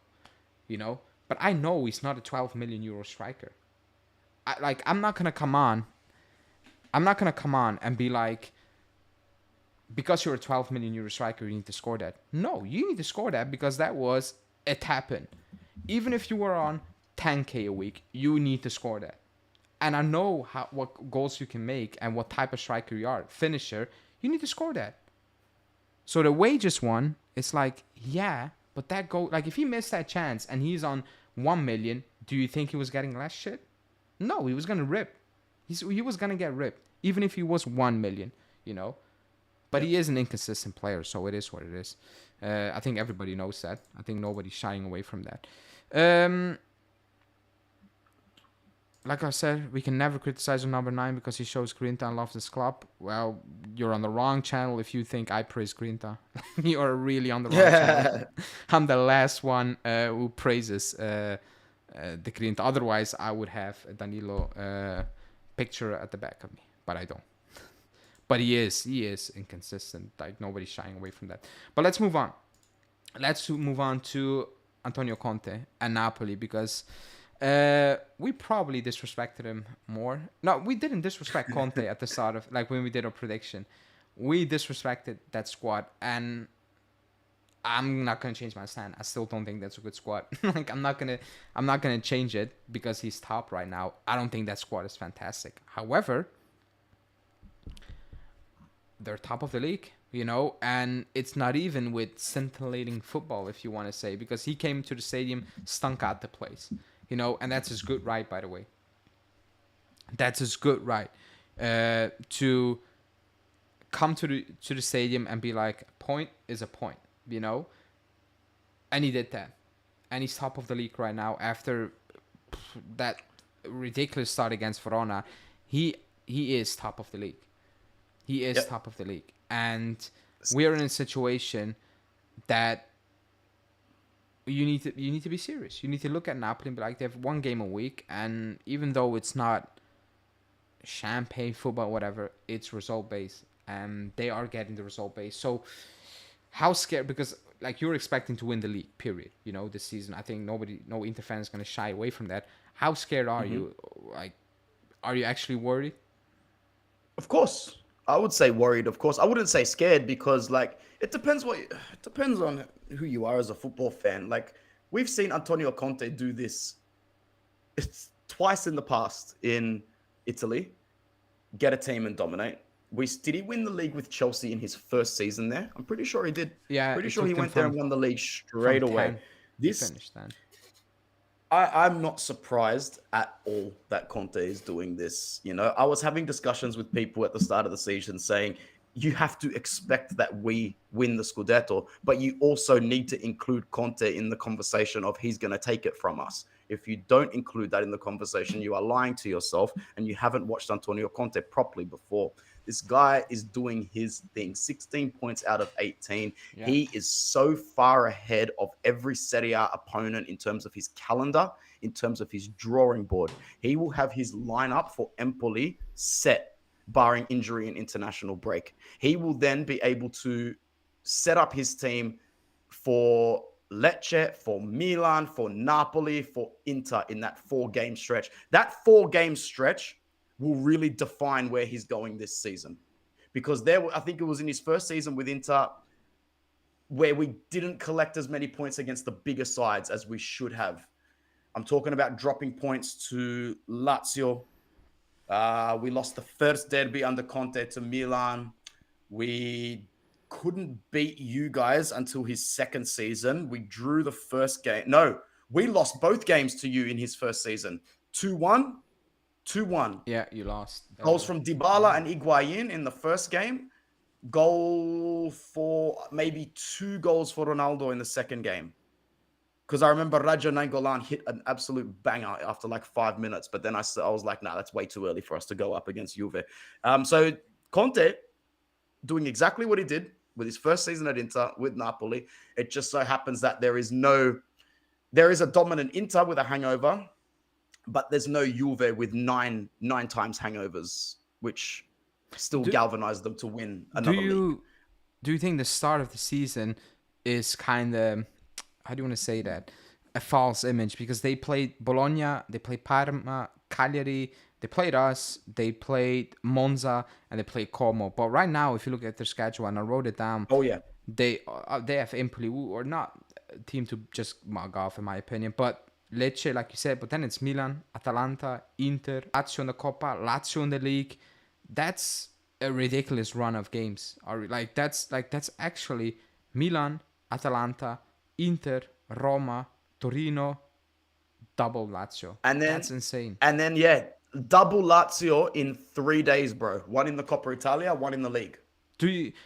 But I know he's not a 12 million euro striker. I'm not gonna come on and be like, because you're a 12 million euro striker, you need to score that. No, you need to score that because it happened. Even if you were on 10k a week, you need to score that. And I know what goals you can make and what type of striker you are. Finisher, you need to score that. So the wages one, it's like, yeah, but that goal, like, if he missed that chance and he's on 1 million, do you think he was getting less shit? No, he was gonna rip. He was gonna get ripped, even if he was 1 million, But he is an inconsistent player, so it is what it is. I think everybody knows that. I think nobody's shying away from that. Like I said, we can never criticize number 9 because he shows Grinta and loves this club. Well, you're on the wrong channel if you think I praise Grinta. You're really on the wrong channel. I'm the last one who praises the Grinta. Otherwise, I would have a Danilo picture at the back of me, but I don't. But he is inconsistent. Like, nobody's shying away from that. But let's move on. Let's move on to Antonio Conte and Napoli because we probably disrespected him more. No, we didn't disrespect Conte at the start of, like, when we did our prediction. We disrespected that squad, and I'm not gonna change my stand. I still don't think that's a good squad. Like, I'm not gonna change it because he's top right now. I don't think that squad is fantastic. However, they're top of the league, and it's not even with scintillating football, if you want to say, because he came to the stadium, stunk out the place, and that's his good right, by the way. That's his good right to come to the stadium and be like, a point is a point, and he did that, and he's top of the league right now after that ridiculous start against Verona. He is top of the league. He is top of the league. And we're in a situation that you need to be serious. You need to look at Napoli and be like, they have one game a week, and even though it's not champagne football, whatever, it's result based, and they are getting the result based. So how scared? Because, like, you're expecting to win the league, period. This season. I think no Inter fan is going to shy away from that. How scared are you? Like, are you actually worried? Of course. I would say worried, of course. I wouldn't say scared because, like, it depends on who you are as a football fan. Like, we've seen Antonio Conte do this twice in the past in Italy, get a team and dominate. Did he win the league with Chelsea in his first season there? I'm pretty sure he did. Yeah, pretty sure he went there and won the league straight away. He finished then. I'm not surprised at all that Conte is doing this. You know, I was having discussions with people at the start of the season saying you have to expect that we win the scudetto, but you also need to include Conte in the conversation of he's going to take it from us. If you don't include that in the conversation, you are lying to yourself and you haven't watched Antonio Conte properly before. This guy is doing his thing. 16 points out of 18. Yeah. He is so far ahead of every Serie A opponent in terms of his calendar, in terms of his drawing board. He will have his lineup for Empoli set, barring injury and international break. He will then be able to set up his team for Lecce, for Milan, for Napoli, for Inter in that 4-game stretch. That 4-game stretch will really define where he's going this season. Because I think it was in his first season with Inter where we didn't collect as many points against the bigger sides as we should have. I'm talking about dropping points to Lazio. We lost the first derby under Conte to Milan. We couldn't beat you guys until his second season. We drew the first game. No, we lost both games to you in his first season. 2-1. 2-1. Yeah, you lost. Goals from Dybala and Higuain in the first game. Maybe 2 goals for Ronaldo in the second game. Because I remember Raja Nainggolan hit an absolute banger after like 5 minutes. But then I was like, nah, that's way too early for us to go up against Juve. So Conte doing exactly what he did with his first season at Inter with Napoli. It just so happens that there is a dominant Inter with a hangover, but there's no Juve with nine times hangovers, which still galvanized them to win another league. Do you think the start of the season is kind of, how do you want to say that, a false image? Because they played Bologna, they played Parma, Cagliari, they played us, they played Monza, and they played Como. But right now, if you look at their schedule, and I wrote it down, they have Empoli, who are not a team to just mug off, in my opinion. But Lecce, like you said, but then it's Milan, Atalanta, Inter, Lazio in the Coppa, Lazio in the league. That's a ridiculous run of games. That's actually Milan, Atalanta, Inter, Roma, Torino, double Lazio. And then that's insane. And then double Lazio in 3 days, bro. One in the Coppa Italia, one in the league.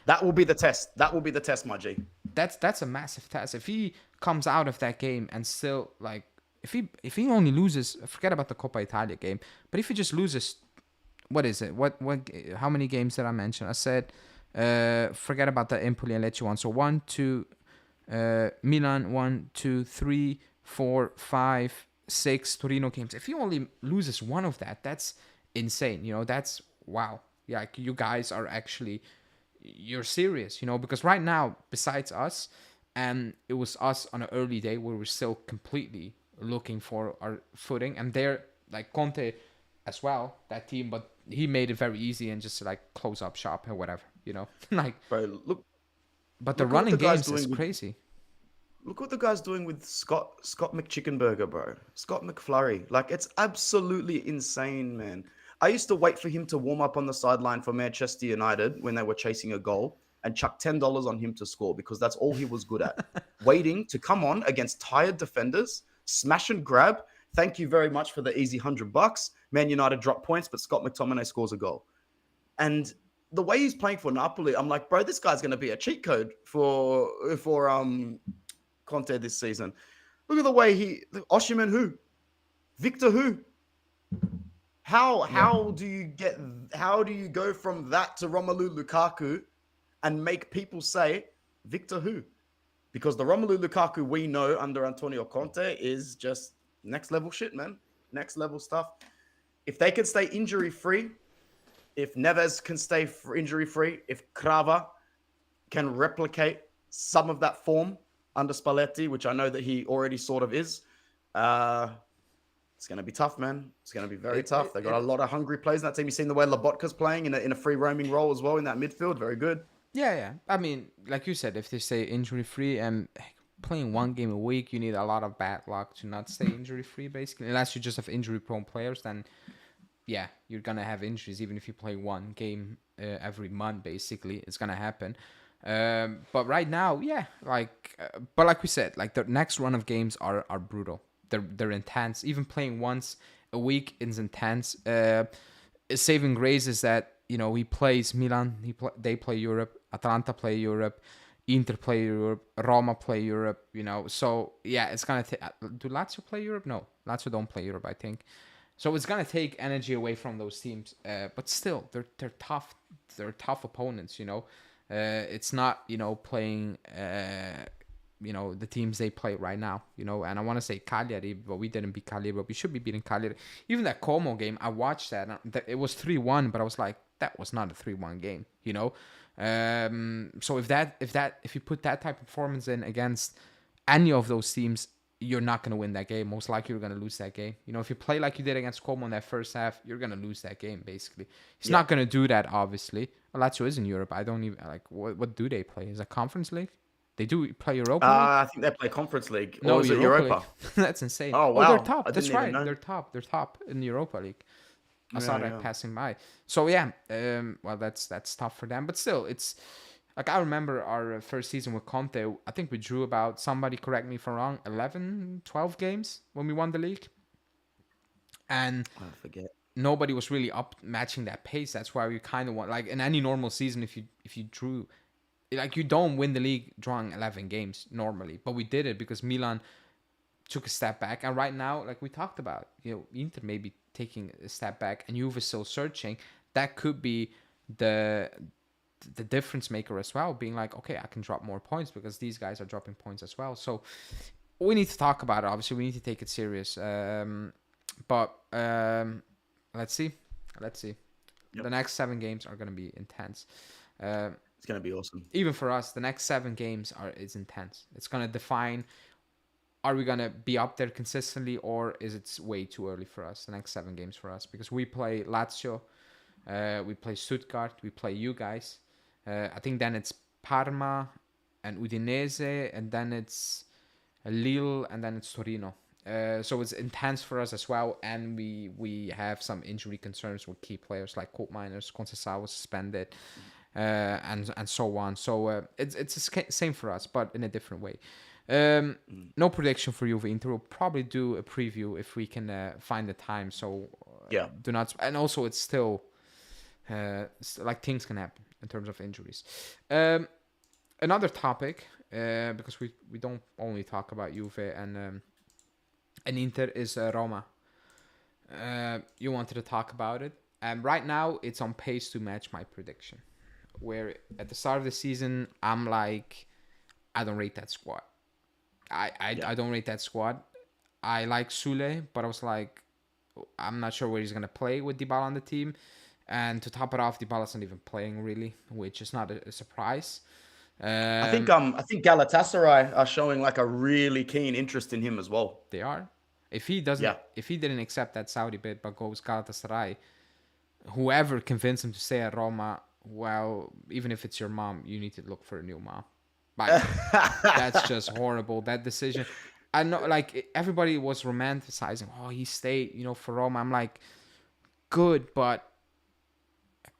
That will be the test. That will be the test, my G. That's a massive test. If he comes out of that game and still if he only loses, forget about the Coppa Italia game, but if he just loses, what is it? How many games did I mention? I said, forget about the Empoli and Lecce one. So 1, 2, Milan, 1, 2, 3, 4, 5, 6 Torino games. If he only loses one of that, that's insane. You know, that's wow. Yeah, you guys are actually, you're serious. You know, because right now, besides us, and it was us on an early day where we're still completely looking for our footing, and they're like Conte as well, that team, but he made it very ezy and just like close up shop or whatever, you know. Bro, look. But the running games is crazy. Look what the guy's doing with Scott McChickenburger, bro. Scott McFlurry. Like, it's absolutely insane, man. I used to wait for him to warm up on the sideline for Manchester United when they were chasing a goal and chuck $10 on him to score because that's all he was good at. Waiting to come on against tired defenders, smash and grab. Thank you very much for the easy $100. Man United drop points, but Scott McTominay scores a goal. And the way he's playing for Napoli, I'm like, bro, this guy's going to be a cheat code for Conte this season. Look at the way Osimhen who? Victor who? How do you go from that to Romelu Lukaku and make people say Victor who? Because the Romelu Lukaku we know under Antonio Conte is just next level shit, man. Next level stuff. If they can stay injury free, if Neves can stay injury free, if Crava can replicate some of that form under Spalletti, which I know that he already sort of is, it's going to be tough, man. It's going to be very tough. They got a lot of hungry players in that team. You've seen the way Lobotka's playing in a free roaming role as well in that midfield. Very good. Yeah. I mean, like you said, if they stay injury free and playing one game a week, you need a lot of bad luck to not stay injury free, basically. Unless you just have injury prone players, then yeah, you're going to have injuries. Even if you play one game every month, basically, it's going to happen. But right now, yeah, but like we said, like the next run of games are brutal. they're intense. Even playing once a week is intense. Saving grace is that he plays Milan. They play Europe. Atalanta play Europe. Inter play Europe. Roma play Europe. So yeah, it's gonna take. Do Lazio play Europe? No, Lazio don't play Europe, I think. So it's gonna take energy away from those teams. But still, they're tough. They're tough opponents. It's not playing. The teams they play right now, and I want to say Cagliari, but we didn't beat Cagliari, but we should be beating Cagliari. Even that Como game, I watched that, and it was 3-1, but I was like, that was not a 3-1 game, So if you put that type of performance in against any of those teams, you're not going to win that game. Most likely you're going to lose that game. If you play like you did against Como in that first half, you're going to lose that game, basically. He's not going to do that, obviously. Lazio is in Europe. I don't even, what do they play? Is it Conference League? They do play Europa League? I think they play Conference League. No, or is it Europa? That's insane. Oh, wow. They're top. I That's didn't right. even know. They're top. They're top in the Europa League. I saw that yeah. passing by. So yeah, well, that's tough for them. But still, it's like I remember our first season with Conte. I think we drew about, somebody correct me if I'm wrong, 11, 12 games when we won the league. And I forget. Nobody was really up matching that pace. That's why we kind of want, like in any normal season, if you drew, like you don't win the league drawing 11 games normally, but we did it because Milan took a step back, and right now, like we talked about, Inter may be taking a step back, and Juve is still searching. That could be the difference maker as well, being like, okay, I can drop more points because these guys are dropping points as well. So we need to talk about it. Obviously, we need to take it serious. But let's see. Yep. The next 7 games are going to be intense. It's going to be awesome. Even for us, the next 7 games is intense. It's going to define, are we going to be up there consistently, or is it way too early for us, the next 7 games for us? Because we play Lazio, we play Stuttgart, we play you guys. I think then it's Parma and Udinese, and then it's Lille, and then it's Torino. So it's intense for us as well, and we have some injury concerns with key players like Colt Miners, Conceição was suspended, and so on. So it's the same for us, but in a different way. No prediction for Juve Inter. We'll probably do a preview if we can find the time. So yeah, do not. And also, it's still like things can happen in terms of injuries. Another topic, because we don't only talk about Juve and Inter, is Roma. You wanted to talk about it, and right now it's on pace to match my prediction. Where at the start of the season, I'm like, I don't rate that squad. I don't rate that squad. I like Sule, but I was like, I'm not sure where he's gonna play with Dybala on the team. And to top it off, Dybala's not even playing really, which is not a surprise. I think Galatasaray are showing like a really keen interest in him as well. They are. If he didn't accept that Saudi bid but goes Galatasaray, whoever convinced him to stay at Roma, well, even if it's your mom, you need to look for a new mom. Like, that's just horrible, that decision. I know, like, everybody was romanticizing, oh, he stayed, for Roma. I'm like, good, but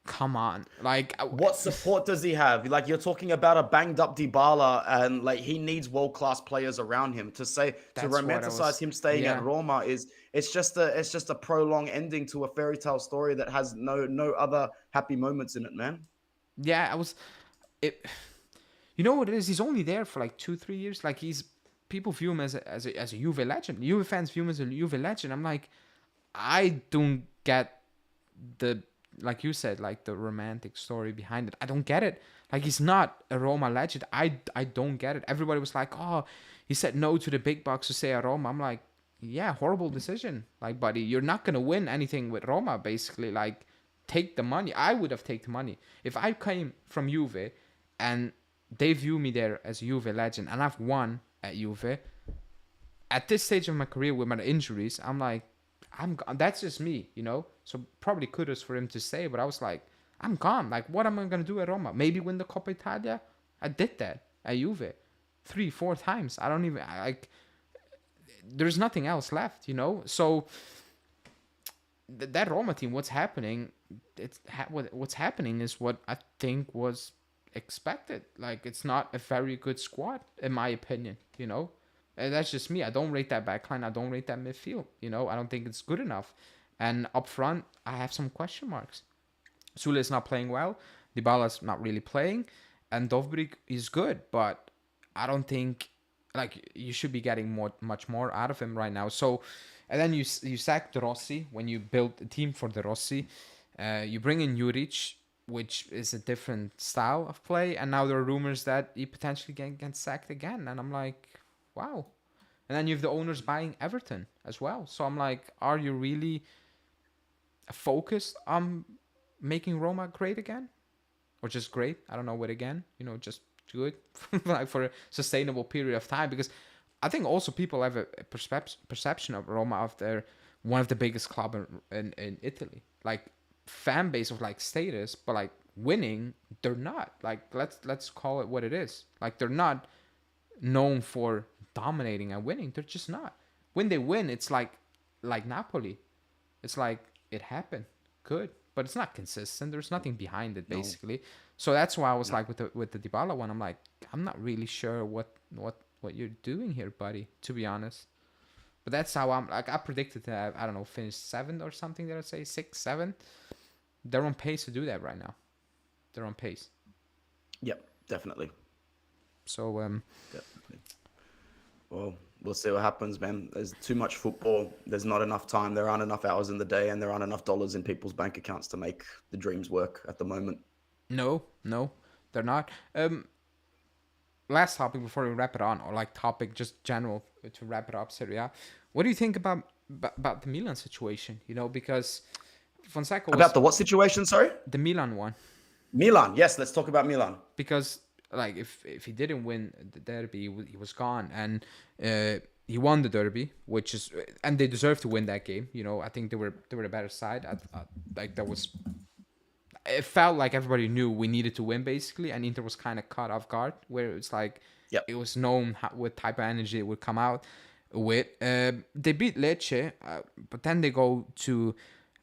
come on. Like, what support does he have? Like, you're talking about a banged up Dybala, and like he needs world-class players around him. To romanticize him staying at Roma it's just a prolonged ending to a fairy tale story that has no other happy moments in it, man. Yeah, you know what it is? He's only there for like 2-3 years. Like, people view him as a Juve legend. Juve fans view him as a Juve legend. I'm like, I don't get the, like you said, like the romantic story behind it. I don't get it. Like, he's not a Roma legend. I don't get it. Everybody was like, oh, he said no to the big bucks to stay at Roma. I'm like, yeah, horrible decision. Like, buddy, you're not going to win anything with Roma, basically. Like, take the money. I would have taken the money. If I came from Juve and they view me there as a Juve legend and I've won at Juve, at this stage of my career with my injuries, I'm like, that's just me, So probably kudos for him to stay, but I was like, I'm gone. Like, what am I going to do at Roma? Maybe win the Coppa Italia? I did that at Juve 3-4 times. I don't even, like, there's nothing else left, So that Roma team, what's happening? What's happening is what I think was expected. Like, it's not a very good squad, in my opinion, And that's just me. I don't rate that backline. I don't rate that midfield. I don't think it's good enough. And up front, I have some question marks. Sule is not playing well. Dybala's not really playing, and Dovbyk is good, but I don't think like you should be getting much more out of him right now. So, and then you sack De Rossi when you build a team for De Rossi. You bring in Juric, which is a different style of play, and now there are rumors that he potentially get sacked again, and I'm like, wow. And then you have the owners buying Everton as well. So I'm like, are you really focused on making Roma great again? Or just great? I don't know what again. Just good like for a sustainable period of time. Because I think also people have a perception of Roma of they're one of the biggest club in Italy. Like fan base of like status, but like winning, they're not. Like let's call it what it is. Like they're not known for dominating and winning. They're just not. When they win, it's like Napoli. It's like it happened. Good. But it's not consistent. There's nothing behind it, basically. No. So that's why I was like with the Dybala one. I'm like, I'm not really sure what you're doing here, buddy. To be honest, but that's how I'm like. I predicted to I don't know, finish 7th or something. Did I say 6th, 7th? They're on pace to do that right now. They're on pace. Yep, definitely. So definitely. Well, we'll see what happens, man. There's too much football. There's not enough time. There aren't enough hours in the day, and there aren't enough dollars in people's bank accounts to make the dreams work at the moment. No, they're not. Last topic before we wrap it on, or like topic just general to wrap it up, Serie A. What do you think about the Milan situation? Because Fonseca about the what situation? Sorry, the Milan one. Milan, yes. Let's talk about Milan. Because like if he didn't win the derby, he was gone, and he won the derby, which is, and they deserve to win that game. I think they were a better side. Like that was. It felt like everybody knew we needed to win, basically, and Inter was kind of caught off guard, where it's like it was known what type of energy it would come out with. They beat Lecce, but then they go to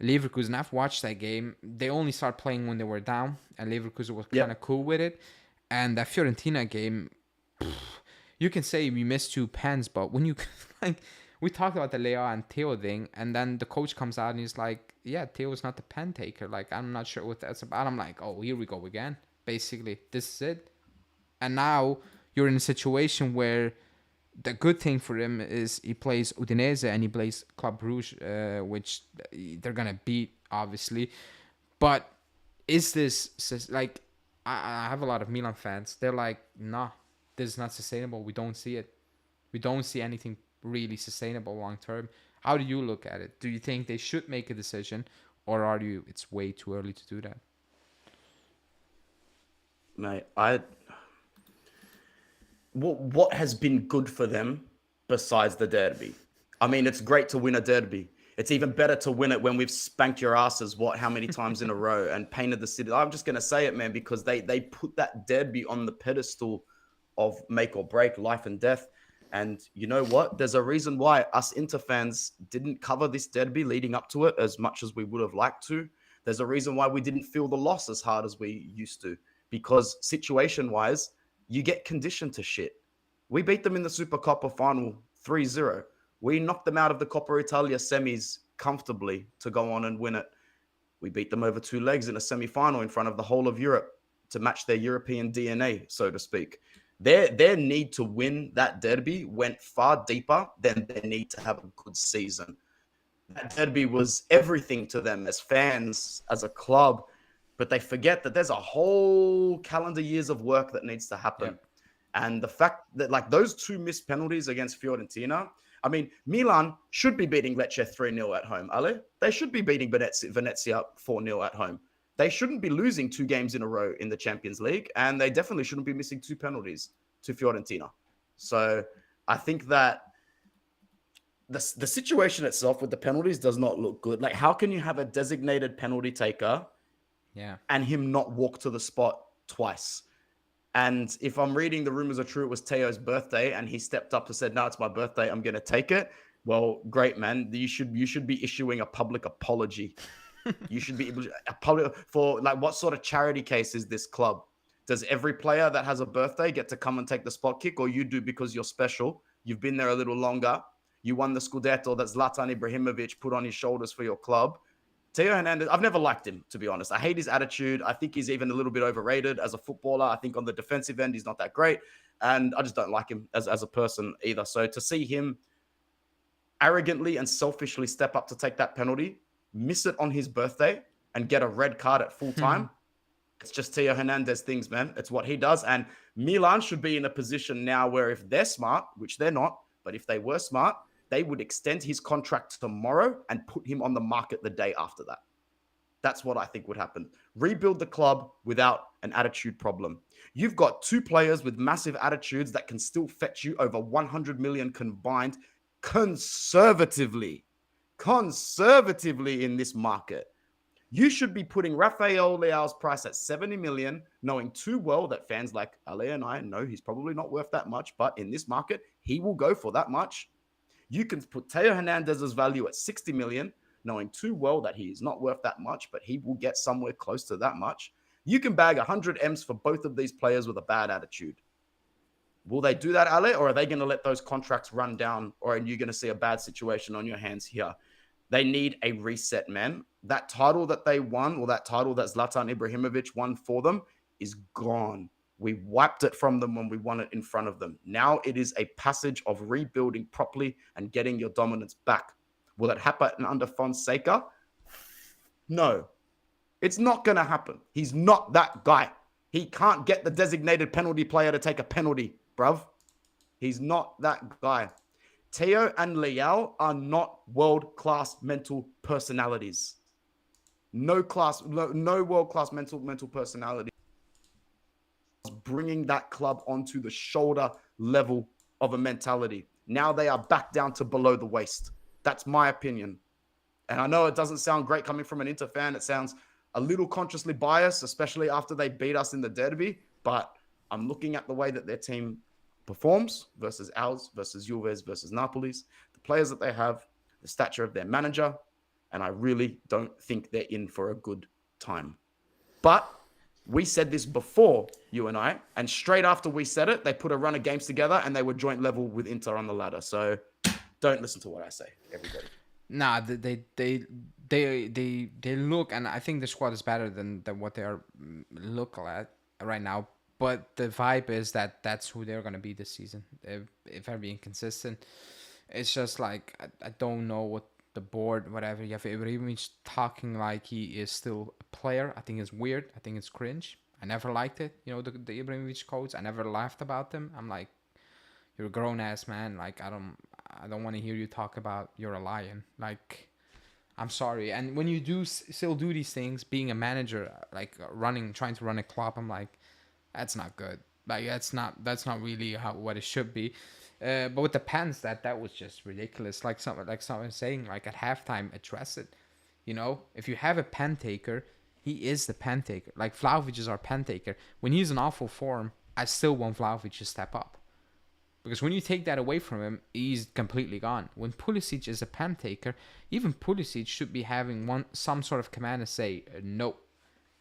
Leverkusen. I've watched that game. They only start playing when they were down, and Leverkusen was kind of cool with it. And that Fiorentina game, you can say we missed 2 pens, but when you like, we talked about the Leo and Theo thing, and then the coach comes out and he's like, yeah, Theo's not the pen taker. Like, I'm not sure what that's about. I'm like, oh, here we go again. Basically, this is it. And now you're in a situation where the good thing for him is he plays Udinese and he plays Club Brugge, which they're going to beat, obviously. But is this, like, I have a lot of Milan fans. They're like, nah, this is not sustainable. We don't see it. We don't see anything really sustainable long term. How do you look at it? Do you think they should make a decision, or it's way too early to do that? Mate, what has been good for them besides the derby? I mean, it's great to win a derby. It's even better to win it when we've spanked your asses, how many times in a row, and painted the city. I'm just going to say it, man, because they put that derby on the pedestal of make or break, life and death. And you know what? There's a reason why us Inter fans didn't cover this derby leading up to it as much as we would have liked to. There's a reason why we didn't feel the loss as hard as we used to. Because situation-wise, you get conditioned to shit. We beat them in the Supercoppa final 3-0. We knocked them out of the Coppa Italia semis comfortably to go on and win it. We beat them over 2 legs in a semi-final in front of the whole of Europe to match their European DNA, so to speak. Their need to win that derby went far deeper than their need to have a good season. That derby was everything to them as fans, as a club, but they forget that there's a whole calendar years of work that needs to happen. Yeah. And the fact that like those 2 missed penalties against Fiorentina, I mean, Milan should be beating Lecce 3-0 at home, Ale. They should be beating Venezia 4-0 at home. They shouldn't be losing 2 games in a row in the Champions League, and they definitely shouldn't be missing 2 penalties to Fiorentina. So I think that the situation itself with the penalties does not look good. Like, how can you have a designated penalty taker and him not walk to the spot twice? And if I'm reading the rumors are true, it was Teo's birthday, and he stepped up and said, no, it's my birthday, I'm going to take it. Well, great, man. You should be issuing a public apology. You should be a public for like what sort of charity case is this club? Does every player that has a birthday get to come and take the spot kick, or you do because you're special You've been there a little longer. You won the scudetto that Zlatan Ibrahimovic put on his shoulders for your club. Theo Hernandez, I've never liked him, to be honest. I hate his attitude. I think he's even a little bit overrated as a footballer. I think on the defensive end, he's not that great. And I just don't like him as a person either. So to see him arrogantly and selfishly step up to take that penalty, miss it on his birthday, and get a red card at full time, it's just Theo Hernandez things, man. It's what he does. And Milan should be in a position now where if they're smart, which they're not, but if they were smart, they would extend his contract tomorrow and put him on the market the day after that. That's what I think would happen. Rebuild the club without an attitude problem. You've got two players with massive attitudes that can still fetch you over 100 million combined conservatively in this market. You should be putting Rafael Leao's price at 70 million, knowing too well that fans like Ale and I know he's probably not worth that much, but in this market, he will go for that much. You can put Theo Hernandez's value at 60 million, knowing too well that he is not worth that much, but he will get somewhere close to that much. You can bag 100 M's for both of these players with a bad attitude. Will they do that, Ale, or are they going to let those contracts run down, or are you going to see a bad situation on your hands here? They need a reset, man. That title that they won, or that title that Zlatan Ibrahimovic won for them, is gone. We wiped it from them when we won it in front of them. Now it is a passage of rebuilding properly and getting your dominance back. Will it happen under Fonseca? No. It's not going to happen. He's not that guy. He can't get the designated penalty player to take a penalty, bruv. He's not that guy. Theo and Leao are not world-class mental personalities. No world-class mental personality. Bringing that club onto the shoulder level of a mentality. Now they are back down to below the waist. That's my opinion. And I know it doesn't sound great coming from an Inter fan. It sounds a little consciously biased, especially after they beat us in the derby. But I'm looking at the way that their team performs versus ours, versus Juve's, versus Napoli's, the players that they have, the stature of their manager, and I really don't think they're in for a good time. But we said this before, you and I, and straight after we said it, they put a run of games together and they were joint level with Inter on the ladder. So don't listen to what I say, everybody. Nah, they look, and I think the squad is better than what they are look at right now. But the vibe is that that's who they're gonna be this season. If they're being consistent, it's just like I don't know what the board, whatever. You have Ibrahimovic talking like he is still a player. I think it's weird. I think it's cringe. I never liked it. You know, the Ibrahimovic quotes. I never laughed about them. I'm like, you're a grown ass man. Like I don't want to hear you talk about you're a lion. Like, I'm sorry. And when you do still do these things, being a manager, like trying to run a club, I'm like, that's not good. Like that's not really what it should be. But with the pens, that was just ridiculous. Like someone saying, like at halftime, address it. You know, if you have a pen taker, he is the pen taker. Like Vlahovic is our pen taker. When he's in awful form, I still want Vlahovic to step up. Because when you take that away from him, he's completely gone. When Pulisic is a pen taker, even Pulisic should be having some sort of command to say, no,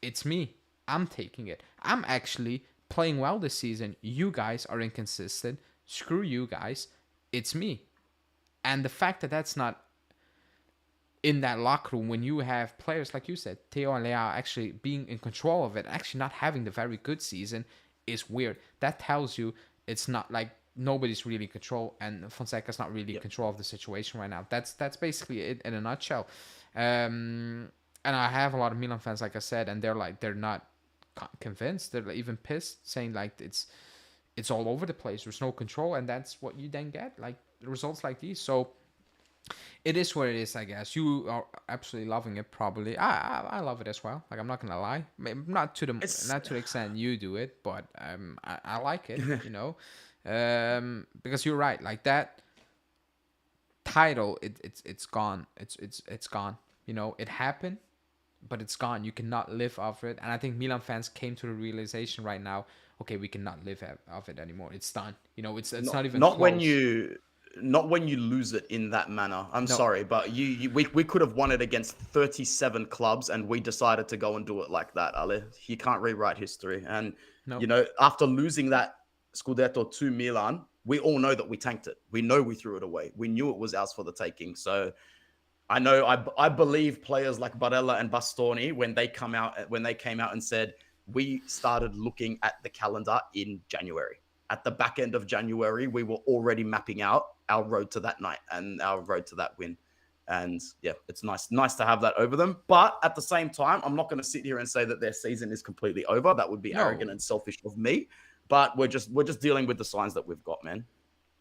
it's me. I'm taking it. I'm actually playing well this season. You guys are inconsistent. Screw you guys. It's me. And the fact that that's not in that locker room when you have players, like you said, Theo and Leao actually being in control of it, actually not having the very good season is weird. That tells you it's not like nobody's really in control, and Fonseca's not really in control of the situation right now. That's basically it in a nutshell. And I have a lot of Milan fans, like I said, and they're not convinced. They're even pissed, saying like it's all over the place. There's no control, and that's what you then get, like results like these. So it is what it is, I guess. You are absolutely loving it, probably. I love it as well. Like I'm not gonna lie, not to the extent you do it, but I like it. You know. Because you're right, like that title, it's gone. It's gone. You know, it happened, but it's gone. You cannot live off it. And I think Milan fans came to the realization right now, okay, we cannot live off it anymore. It's done. You know, it's not even close. When you lose it in that manner. I'm sorry, but we could have won it against 37 clubs, and we decided to go and do it like that, Ale. You can't rewrite history. And you know, after losing that Scudetto to Milan, we all know that we tanked it. We know we threw it away. We knew it was ours for the taking. So I know I believe players like Barella and Bastoni when they came out and said we started looking at the calendar in January. At the back end of January, we were already mapping out our road to that night and our road to that win. And yeah, it's nice to have that over them. But at the same time, I'm not going to sit here and say that their season is completely over. That would be arrogant and selfish of me. But we're just dealing with the signs that we've got, man.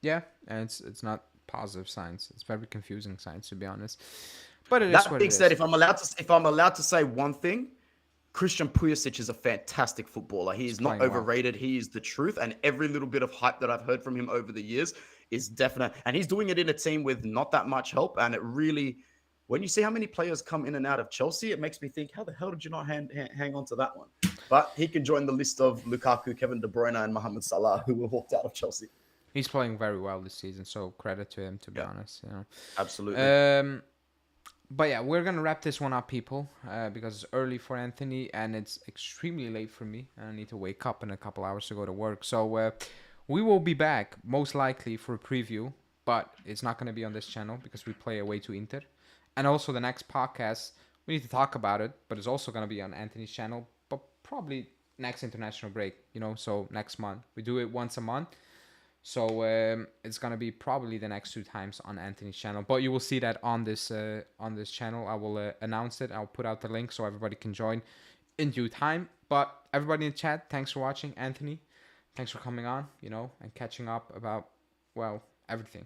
Yeah, and it's not positive signs. It's very confusing signs, to be honest. But that being said, if I'm allowed to say one thing, Christian Pulisic is a fantastic footballer. He is not overrated. Well. He is the truth. And every little bit of hype that I've heard from him over the years is definite. And he's doing it in a team with not that much help. And it really, when you see how many players come in and out of Chelsea, it makes me think, how the hell did you not hang on to that one? But he can join the list of Lukaku, Kevin De Bruyne, and Mohamed Salah, who were walked out of Chelsea. He's playing very well this season, so credit to him, to be honest. Absolutely. But yeah, we're going to wrap this one up, people, because it's early for Anthony and it's extremely late for me. I need to wake up in a couple hours to go to work. So we will be back, most likely, for a preview, but it's not going to be on this channel because we play away to Inter. And also the next podcast, we need to talk about it, but it's also going to be on Anthony's channel, but probably next international break, so next month. We do it once a month. So it's gonna be probably the next 2 times on Anthony's channel, but you will see that on this channel. I will announce it. I'll put out the link so everybody can join in due time. But everybody in the chat, thanks for watching. Anthony, thanks for coming on, and catching up about everything,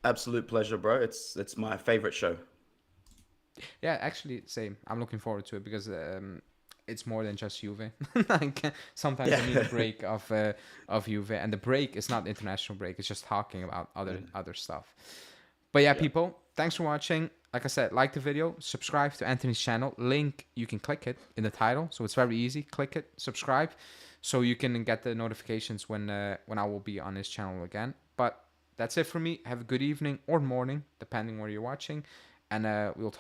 Absolute pleasure, bro. It's my favorite show. Yeah, actually, same. I'm looking forward to it because it's more than just Juve. Sometimes I need a break of Juve, and the break is not international break. It's just talking about other stuff. But yeah, people, thanks for watching. Like I said, like the video, subscribe to Anthony's channel. Link, you can click it in the title, so it's very easy. Click it, subscribe, so you can get the notifications when I will be on his channel again. But that's it for me. Have a good evening or morning, depending where you're watching, and we'll talk.